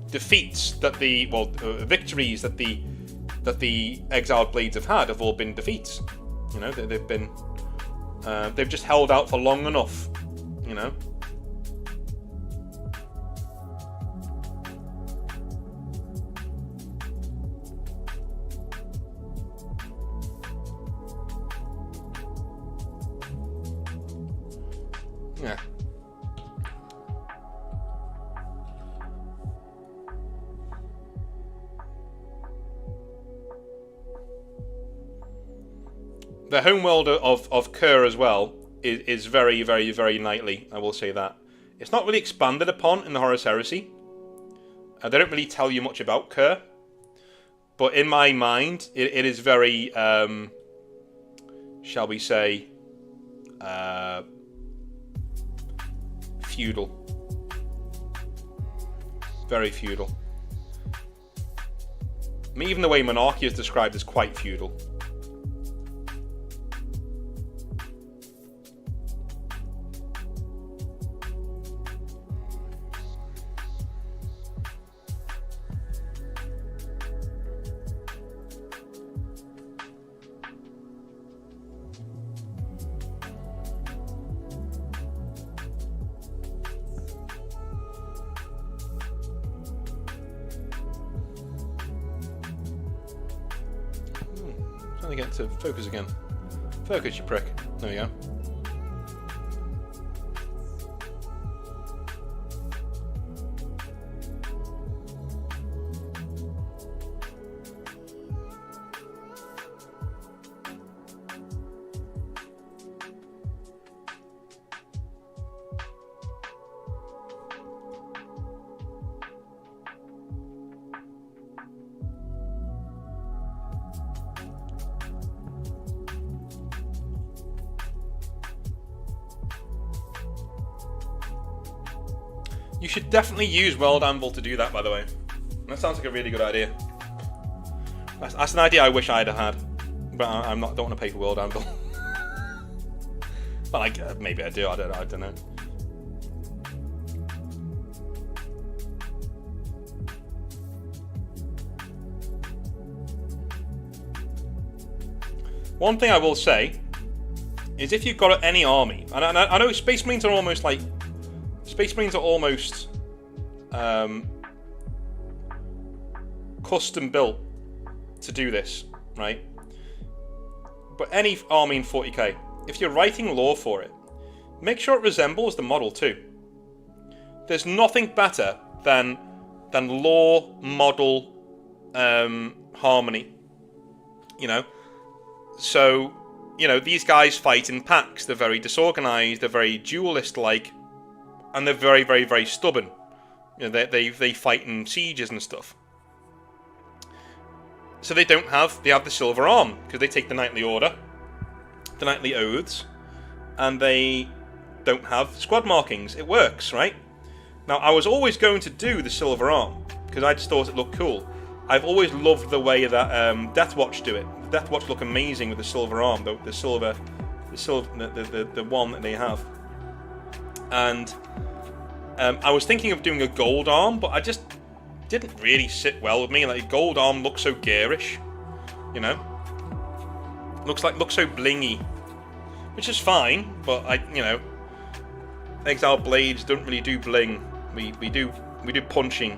defeats victories that the Exiled Blades have had have all been defeats. You know, they've just held out for long enough. You know. Yeah. The homeworld of Kerr as well is very, very, very knightly, I will say that. It's not really expanded upon in the Horus Heresy. They don't really tell you much about Kerr. But in my mind, it is very, shall we say, feudal. Very feudal. I mean, even the way monarchy is described is quite feudal. Trying to get to focus again. Focus, you prick. There we go. You should definitely use World Anvil to do that, by the way. That sounds like a really good idea. That's an idea I wish I'd have had, but I'm not. Don't want to pay for World Anvil. But maybe I do. I don't know. One thing I will say is if you've got any army, and I know Space Marines are almost like custom built to do this, right? But any army in 40k, if you're writing lore for it, make sure it resembles the model too. There's nothing better than lore model harmony, you know. So, you know, these guys fight in packs. They're very disorganized. They're very duelist-like, and they're very, very, very stubborn. You know, they fight in sieges and stuff. So they have the silver arm because they take the knightly order, the knightly oaths, and they don't have squad markings. It works, right? Now, I was always going to do the silver arm because I just thought it looked cool. I've always loved the way that Death Watch do it. The Death Watch look amazing with the silver arm, the one that they have. And I was thinking of doing a gold arm, but I just didn't really sit well with me. Like, a gold arm looks so garish, you know. Looks so blingy, which is fine. But Exile Blades don't really do bling. We do punching.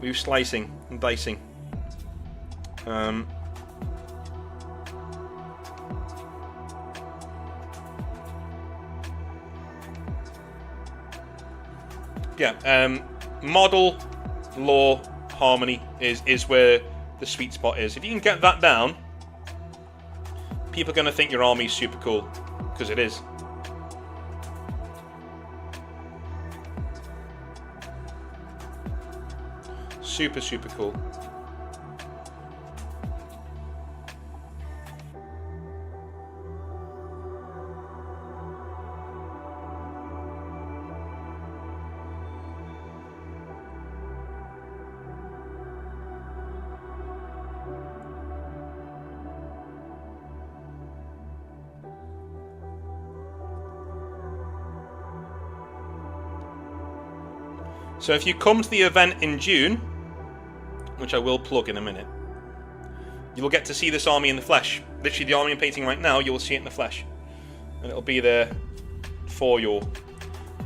We do slicing and dicing. Model, lore, harmony is where the sweet spot is. If you can get that down, people are going to think your army is super cool, because it is. Super, super cool. So if you come to the event in June, which I will plug in a minute, you will get to see this army in the flesh. Literally, the army I'm painting right now, you will see it in the flesh. And it'll be there for you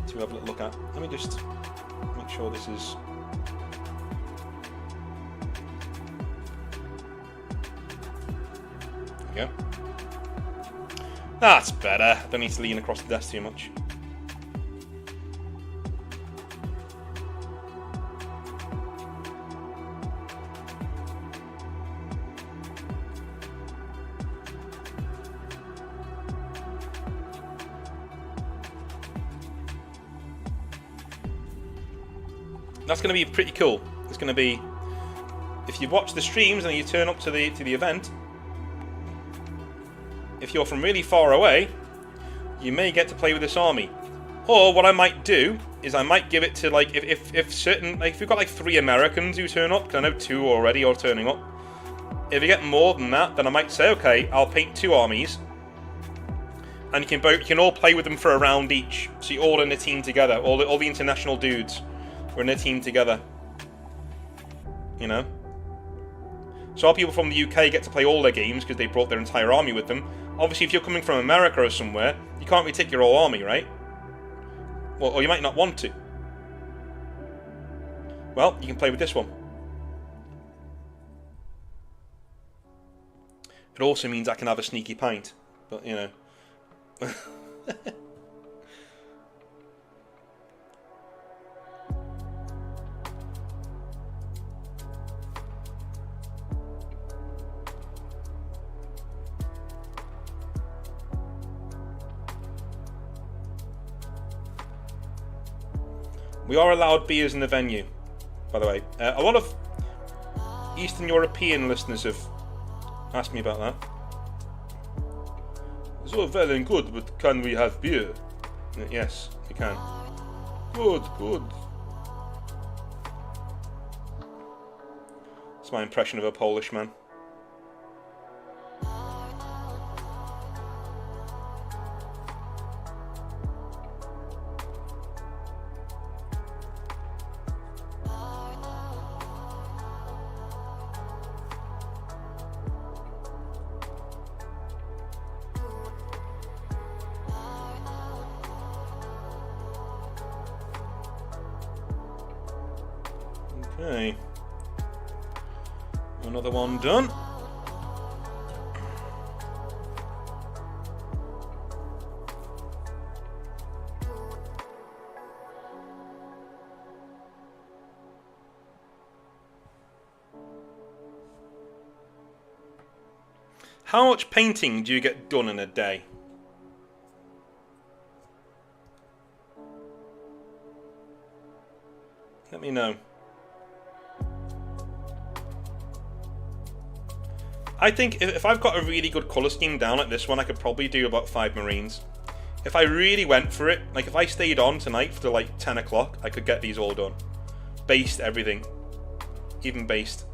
to have a little look at. Let me just make sure this is... There we go. That's better. I don't need to lean across the desk too much. That's going to be pretty cool. It's going to be, if you watch the streams and you turn up to the event, if you're from really far away, you may get to play with this army. Or what I might do is I might give it to, like, if certain, like, if you've got like 3 Americans who turn up, because I know 2 already are turning up. If you get more than that, then I might say, okay, I'll paint 2 armies, and you can all play with them for a round each. So you're all in a team together. All the international dudes. We're in a team together, you know. So our people from the UK get to play all their games because they brought their entire army with them. Obviously, if you're coming from America or somewhere, you can't really take your whole army, right? Well, or you might not want to. Well, you can play with this one. It also means I can have a sneaky pint, but you know. We are allowed beers in the venue, by the way. A lot of Eastern European listeners have asked me about that. It's all well and good, but can we have beer? Yes, we can. Good, good. It's my impression of a Polish man. Okay. Another one done. How much painting do you get done in a day? Let me know. I think if I've got a really good colour scheme down like this one, I could probably do about 5 marines. If I really went for it, like if I stayed on tonight for like 10 o'clock, I could get these all done. Based everything. Even based.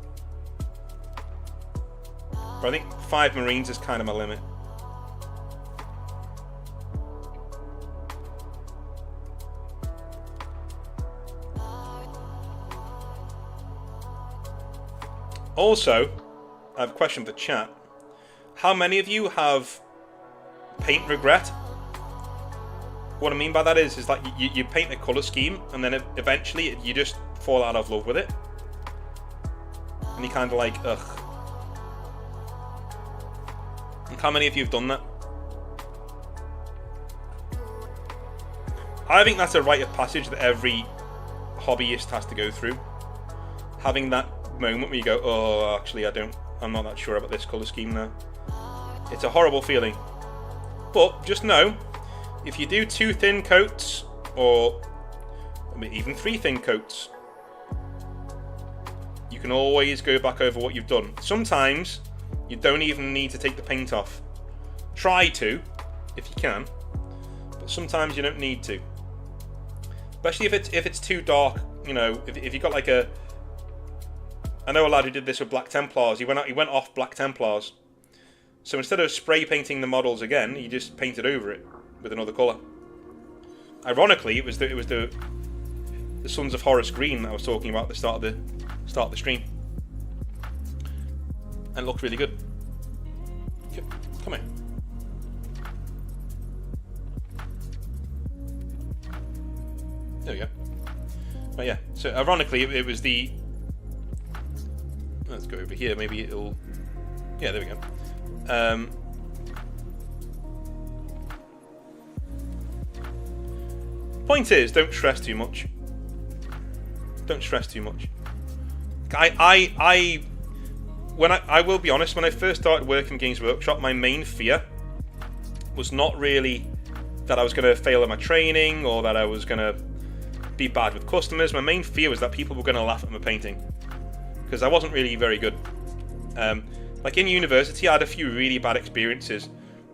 But I think 5 marines is kind of my limit. Also, I have a question for chat. How many of you have paint regret? What I mean by that is like you paint a colour scheme and then eventually you just fall out of love with it. And you kind of like, ugh. And how many of you have done that? I think that's a rite of passage that every hobbyist has to go through. Having that moment where you go, oh, actually I'm not that sure about this colour scheme now. It's a horrible feeling. But just know, if you do 2 thin coats, or even 3 thin coats, you can always go back over what you've done. Sometimes you don't even need to take the paint off. Try to, if you can, but sometimes you don't need to. Especially if it's too dark, you know, if you've got like a... I know a lad who did this with Black Templars. He went off Black Templars. So instead of spray painting the models again, he just painted over it with another colour. Ironically, it was the Sons of Horus green that I was talking about at the start of the stream, and it looked really good. Come here. There we go. But yeah, so ironically, it was the... Let's go over here. Maybe it'll... Yeah, there we go. Point is, don't stress too much. Don't stress too much. I will be honest, when I first started working Games Workshop, my main fear was not really that I was going to fail at my training or that I was going to be bad with customers. My main fear was that people were going to laugh at my painting, because I wasn't really very good. Like in university, I had a few really bad experiences.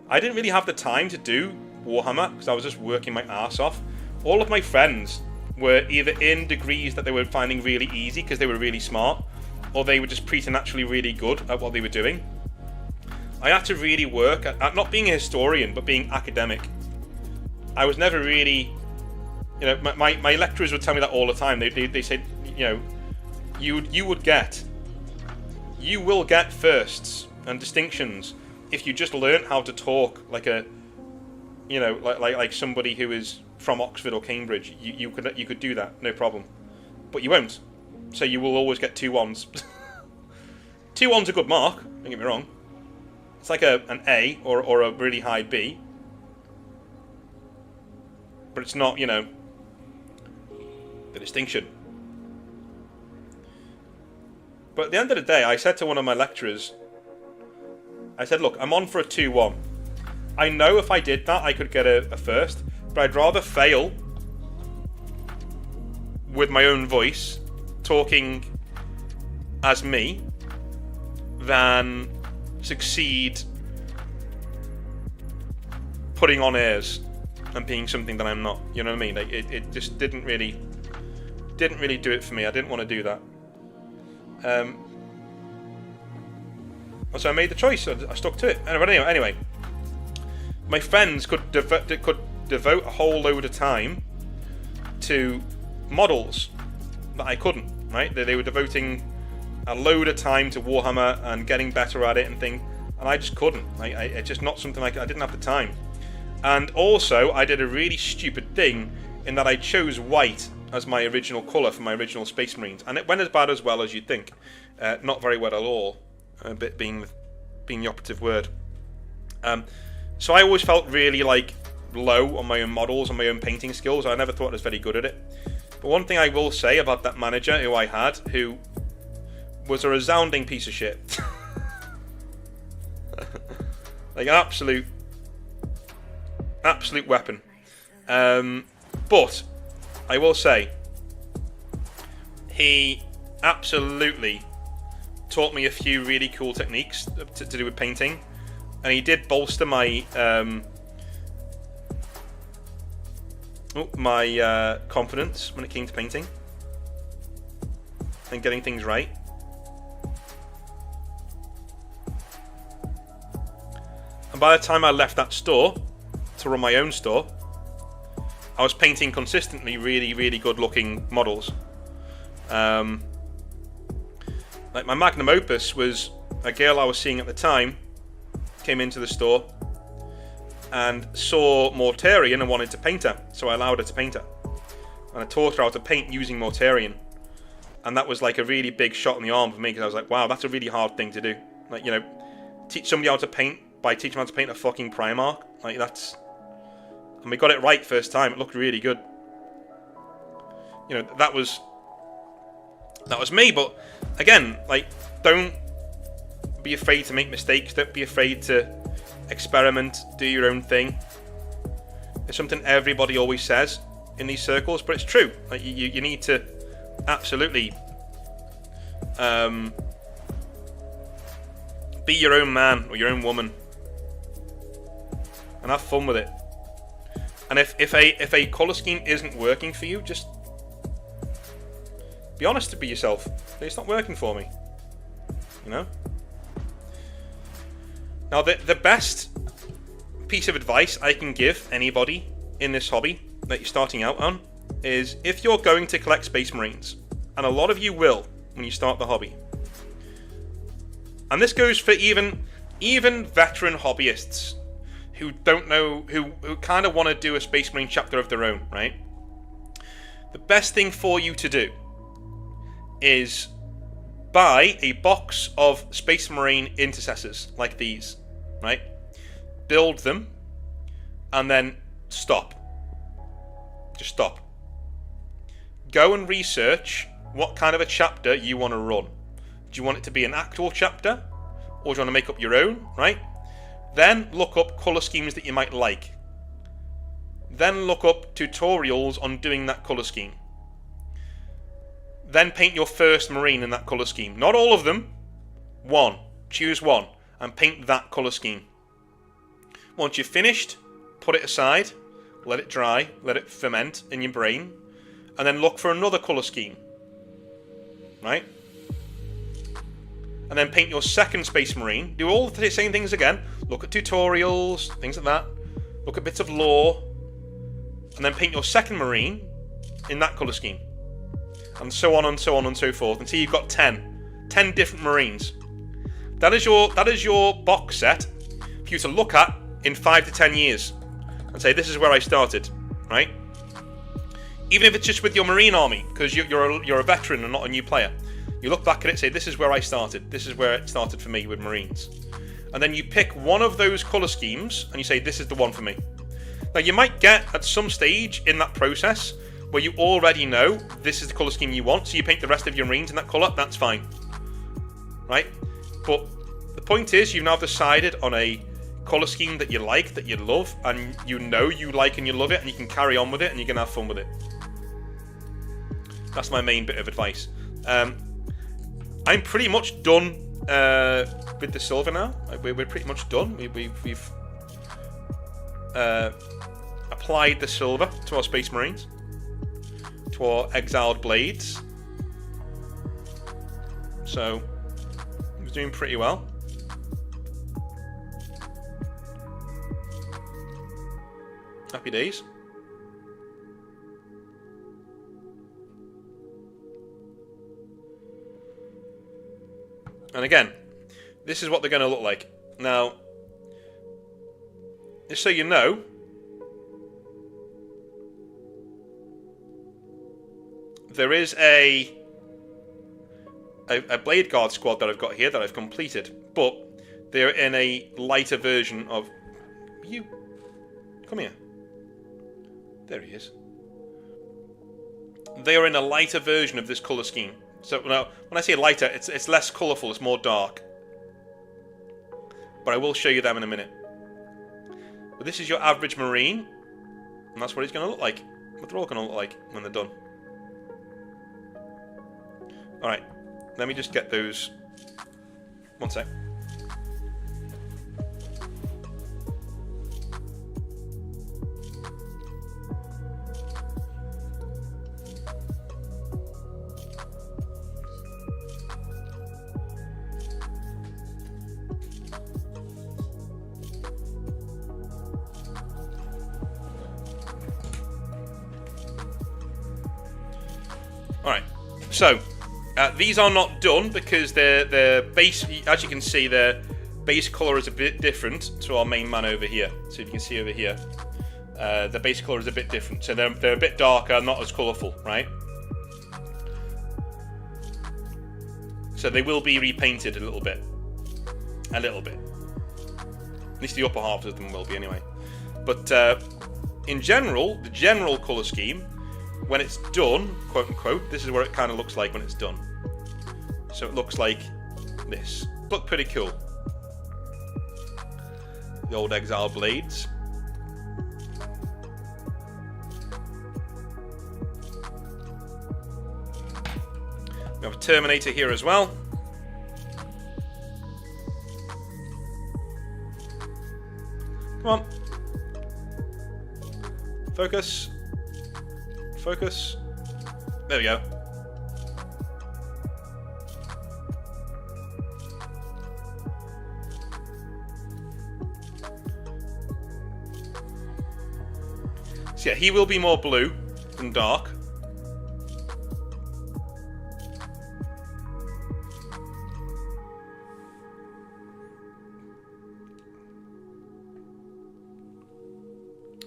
I didn't really have the time to do Warhammer because I was just working my ass off. All of my friends were either in degrees that they were finding really easy because they were really smart, or they were just preternaturally really good at what they were doing. I had to really work at not being a historian, but being academic. I was never really, you know, my lecturers would tell me that all the time. They said, you know, you will get firsts and distinctions if you just learn how to talk like a, you know, like somebody who is from Oxford or Cambridge. You could do that, no problem. But you won't. So you will always get 2 1s. 2 1's a good mark, don't get me wrong. It's like an A or a really high B. But it's not, you know, the distinction. But at the end of the day, I said to one of my lecturers, I said, look, I'm on for a 2-1. I know if I did that, I could get a first, but I'd rather fail with my own voice, talking as me, than succeed putting on airs and being something that I'm not. You know what I mean? Like it just didn't really do it for me. I didn't want to do that. So I made the choice. I stuck to it. Anyway, my friends could devote a whole load of time to models that I couldn't. Right? They were devoting a load of time to Warhammer and getting better at it and things, and I just couldn't. It's just not something I didn't have the time. And also, I did a really stupid thing in that I chose white as my original colour for my original Space Marines, and it went as bad as well as you'd think. Not very well at all, a bit being the operative word. So I always felt really low on my own models and my own painting skills. I never thought I was very good at it. But one thing I will say about that manager who I had, who was a resounding piece of shit, like an absolute weapon. But I will say, he absolutely taught me a few really cool techniques to do with painting, and he did bolster my confidence when it came to painting and getting things right. And by the time I left that store to run my own store, I was painting consistently really, really good looking models. Like my magnum opus was a girl I was seeing at the time, came into the store and saw Mortarion and wanted to paint her, so I allowed her to paint her. And I taught her how to paint using Mortarion. And that was like a really big shot in the arm for me, because I was like, wow, that's a really hard thing to do. Like, you know, teach somebody how to paint by teaching them how to paint a fucking Primarch. Like, that's... And we got it right first time. It looked really good. You know, that was me. But again, like, don't be afraid to make mistakes. Don't be afraid to experiment. Do your own thing. It's something everybody always says in these circles, but it's true. Like, you need to absolutely be your own man or your own woman and have fun with it. And if a colour scheme isn't working for you, just be honest to be yourself. It's not working for me. You know? Now, the best piece of advice I can give anybody in this hobby that you're starting out on is, if you're going to collect Space Marines, and a lot of you will when you start the hobby, and this goes for even veteran hobbyists who don't know, who kind of want to do a Space Marine chapter of their own, right? The best thing for you to do is buy a box of Space Marine intercessors like these, right? Build them, and then stop. Just stop. Go and research what kind of a chapter you want to run. Do you want it to be an actual chapter, or do you want to make up your own, right? Then look up colour schemes that you might like. Then look up tutorials on doing that colour scheme. Then paint your first Marine in that colour scheme. Not all of them. One. Choose one and paint that colour scheme. Once you've finished, put it aside, let it dry, let it ferment in your brain, and then look for another colour scheme. Right? And then paint your second Space Marine. Do all the same things again. Look at tutorials, things like that. Look at bits of lore. And then paint your second Marine in that colour scheme. And so on and so on and so forth, until you've got 10 different Marines. That is your box set for you to look at in 5 to 10 years and say, this is where I started, right? Even if it's just with your Marine army, because you're a veteran and not a new player. You look back at it and say, this is where I started. This is where it started for me with Marines. And then you pick one of those colour schemes and you say, this is the one for me. Now, you might get at some stage in that process where you already know this is the colour scheme you want, so you paint the rest of your Marines in that colour, that's fine. Right? But the point is, you've now decided on a colour scheme that you like, that you love, and you know you like and you love it, and you can carry on with it, and you can have fun with it. That's my main bit of advice. I'm pretty much done with the silver now. We're pretty much done. We've applied the silver to our Space Marines, to our exiled blades. So, he was doing pretty well. Happy days. And again, this is what they're going to look like. Now, just so you know, there is a Blade Guard squad that I've got here that I've completed, but they're in a lighter version of... You... Come here. There he is. They are in a lighter version of this colour scheme. So now, when I say lighter, it's less colourful, it's more dark. But I will show you them in a minute. But this is your average Marine, and that's what he's going to look like. What they're all going to look like when they're done. Alright, let me just get those... One sec. Alright, so these are not done because their base, as you can see, their base colour is a bit different to our main man over here. So you can see over here, the base colour is a bit different. So they're a bit darker, not as colourful, right? So they will be repainted a little bit. A little bit. At least the upper halves of them will be anyway. But in general, the general colour scheme, when it's done, quote unquote, this is what it kind of looks like when it's done. So it looks like this. Look pretty cool. The old Exile blades. We have a Terminator here as well. Come on. Focus. Focus. There we go. So yeah, he will be more blue than dark.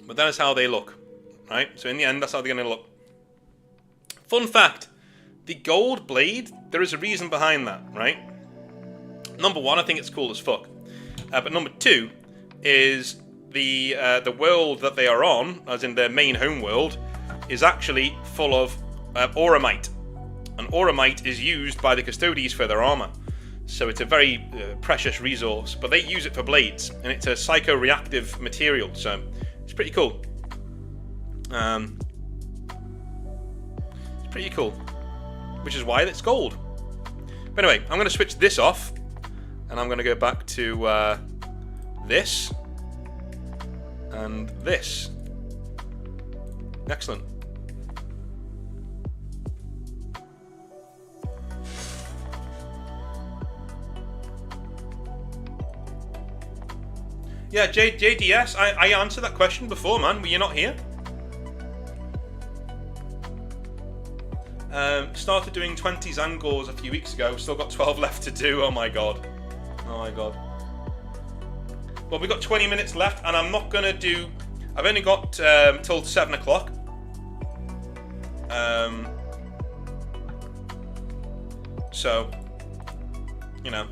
But that is how they look, right? So in the end, that's how they're going to look. Fun fact, the gold blade, there is a reason behind that, right? Number one, I think it's cool as fuck. But number two is the world that they are on, as in their main home world, is actually full of auramite. And auramite is used by the Custodes for their armor. So it's a very precious resource, but they use it for blades, and it's a psycho-reactive material, so it's pretty cool. It's pretty cool, which is why it's gold. But anyway, I'm going to switch this off, and I'm going to go back to this and this. Excellent. Yeah, JDS, I answered that question before, man. Were you not here? Started doing 20 Zangors a few weeks ago. Still got 12 left to do. Oh my god. Oh my god. Well, we've got 20 minutes left, and I'm not going to do... I've only got till 7 o'clock. So, you know.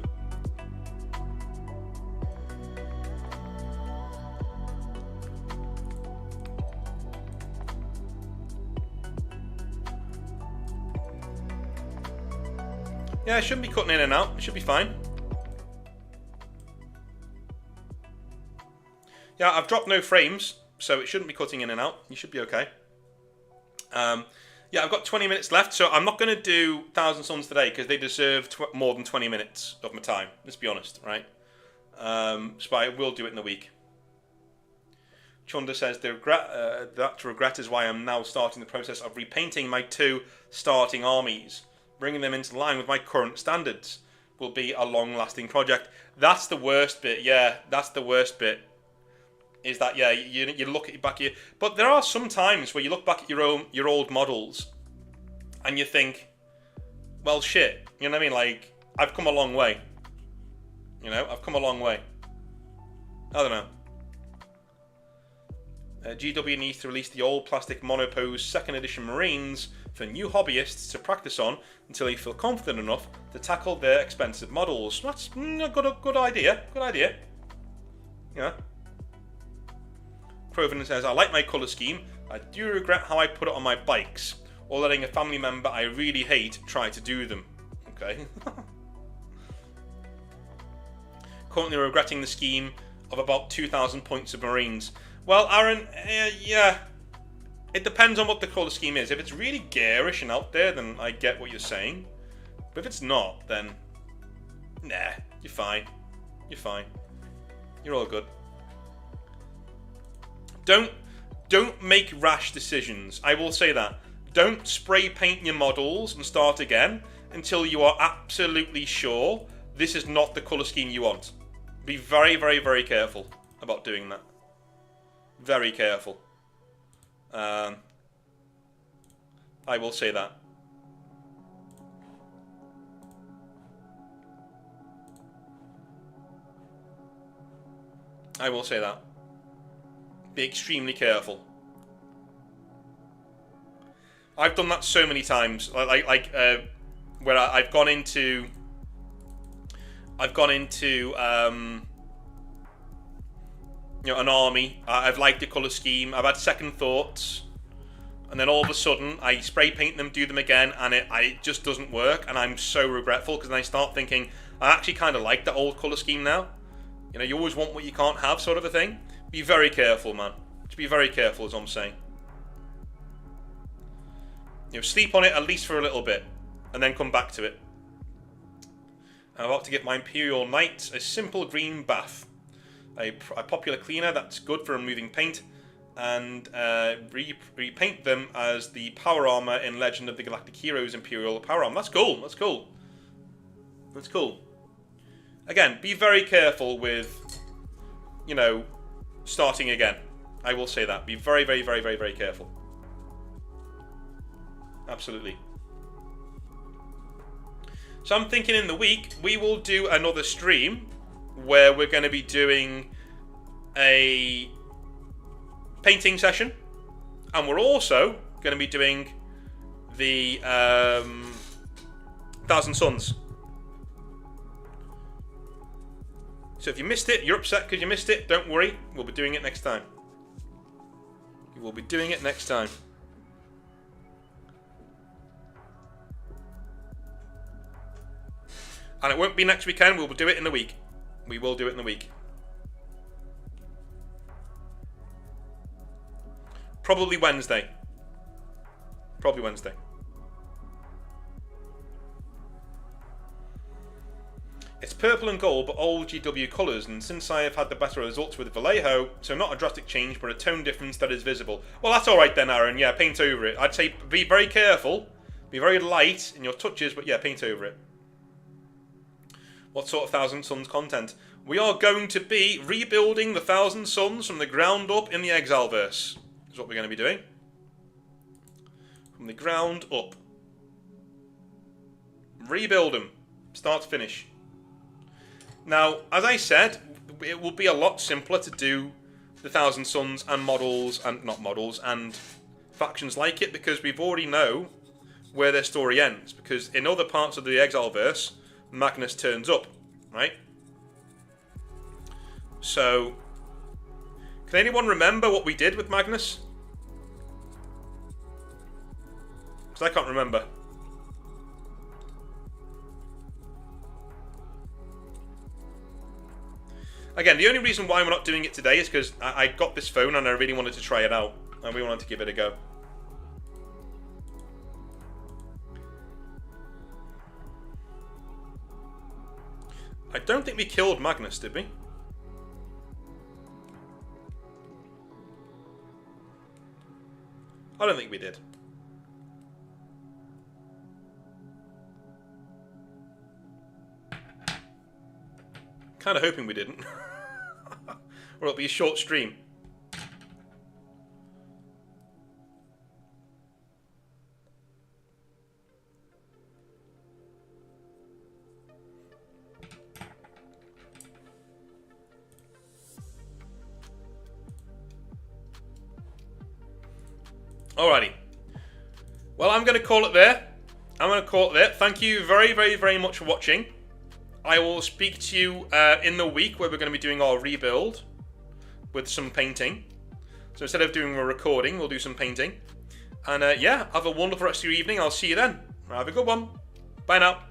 Yeah, it shouldn't be cutting in and out. It should be fine. Yeah, I've dropped no frames, so it shouldn't be cutting in and out. You should be okay. Yeah, I've got 20 minutes left, so I'm not going to do Thousand Suns today because they deserve more than 20 minutes of my time. Let's be honest, right? So I will do it in the week. Chunda says, that regret is why I'm now starting the process of repainting my 2 starting armies. Bringing them into line with my current standards will be a long-lasting project. That's the worst bit, yeah. That's the worst bit. is that, yeah, you look at your back here. But there are some times where you look back at your old models and you think, well, shit. You know what I mean? Like, I've come a long way. You know, I've come a long way. I don't know. GW needs to release the old plastic monopose 2nd edition Marines for new hobbyists to practice on until they feel confident enough to tackle their expensive models. That's a good idea. Good idea. Yeah. Proven says, I like my colour scheme. I do regret how I put it on my bikes, or letting a family member I really hate try to do them. Okay. Currently regretting the scheme of about 2,000 points of Marines. Well, Aaron, yeah, it depends on what the colour scheme is. If it's really garish and out there, then I get what you're saying. But if it's not, then nah, you're fine. You're fine. You're all good. Don't make rash decisions. I will say that. Don't spray paint your models and start again until you are absolutely sure this is not the colour scheme you want. Be very, very, very careful about doing that. Very careful. I will say that. I will say that. Be extremely careful. I've done that so many times. Where I've gone into you know, an army. I've liked the colour scheme. I've had second thoughts, and then all of a sudden I spray paint them, do them again, and it just doesn't work, and I'm so regretful because then I start thinking I actually kind of like the old colour scheme now. You know, you always want what you can't have, sort of a thing. Be very careful, man. Just be very careful, as I'm saying. You know, sleep on it at least for a little bit, and then come back to it. I'm about to give my Imperial Knights a simple green bath. A popular cleaner that's good for removing paint, and repaint them as the power armor in Legend of the Galactic Heroes Imperial Power Armor. That's cool. That's cool. That's cool. Again, be very careful with, you know, starting again. I will say that. Be very, very, very, very, very careful. Absolutely. So I'm thinking in the week we will do another stream where we're going to be doing a painting session, and we're also going to be doing the Thousand Suns. So if you missed it, you're upset because you missed it, don't worry, we'll be doing it next time. We will be doing it next time. And it won't be next weekend, we'll do it in the week. We will do it in the week. Probably Wednesday. Probably Wednesday. It's purple and gold, but all GW colours, and since I have had the better results with Vallejo, so not a drastic change, but a tone difference that is visible. Well, that's alright then, Aaron. Yeah, paint over it. I'd say be very careful. Be very light in your touches, but yeah, paint over it. What sort of Thousand Suns content? We are going to be rebuilding the Thousand Suns from the ground up in the Exileverse. Is what we're going to be doing. From the ground up. Rebuild them. Start to finish. Now, as I said, it will be a lot simpler to do the Thousand Suns and models, and not models, and factions like it, because we've already know where their story ends. Because in other parts of the Exileverse, Magnus turns up, right? So, can anyone remember what we did with Magnus? Because I can't remember. Again, the only reason why we're not doing it today is because I got this phone and I really wanted to try it out. And we wanted to give it a go. I don't think we killed Magnus, did we? I don't think we did. Kind of hoping we didn't. Or it'll be a short stream. Alrighty. Well, I'm going to call it there. Thank you very, very, very much for watching. I will speak to you in the week where we're going to be doing our rebuild with some painting. So instead of doing a recording, we'll do some painting. And yeah, have a wonderful rest of your evening. I'll see you then. Have a good one. Bye now.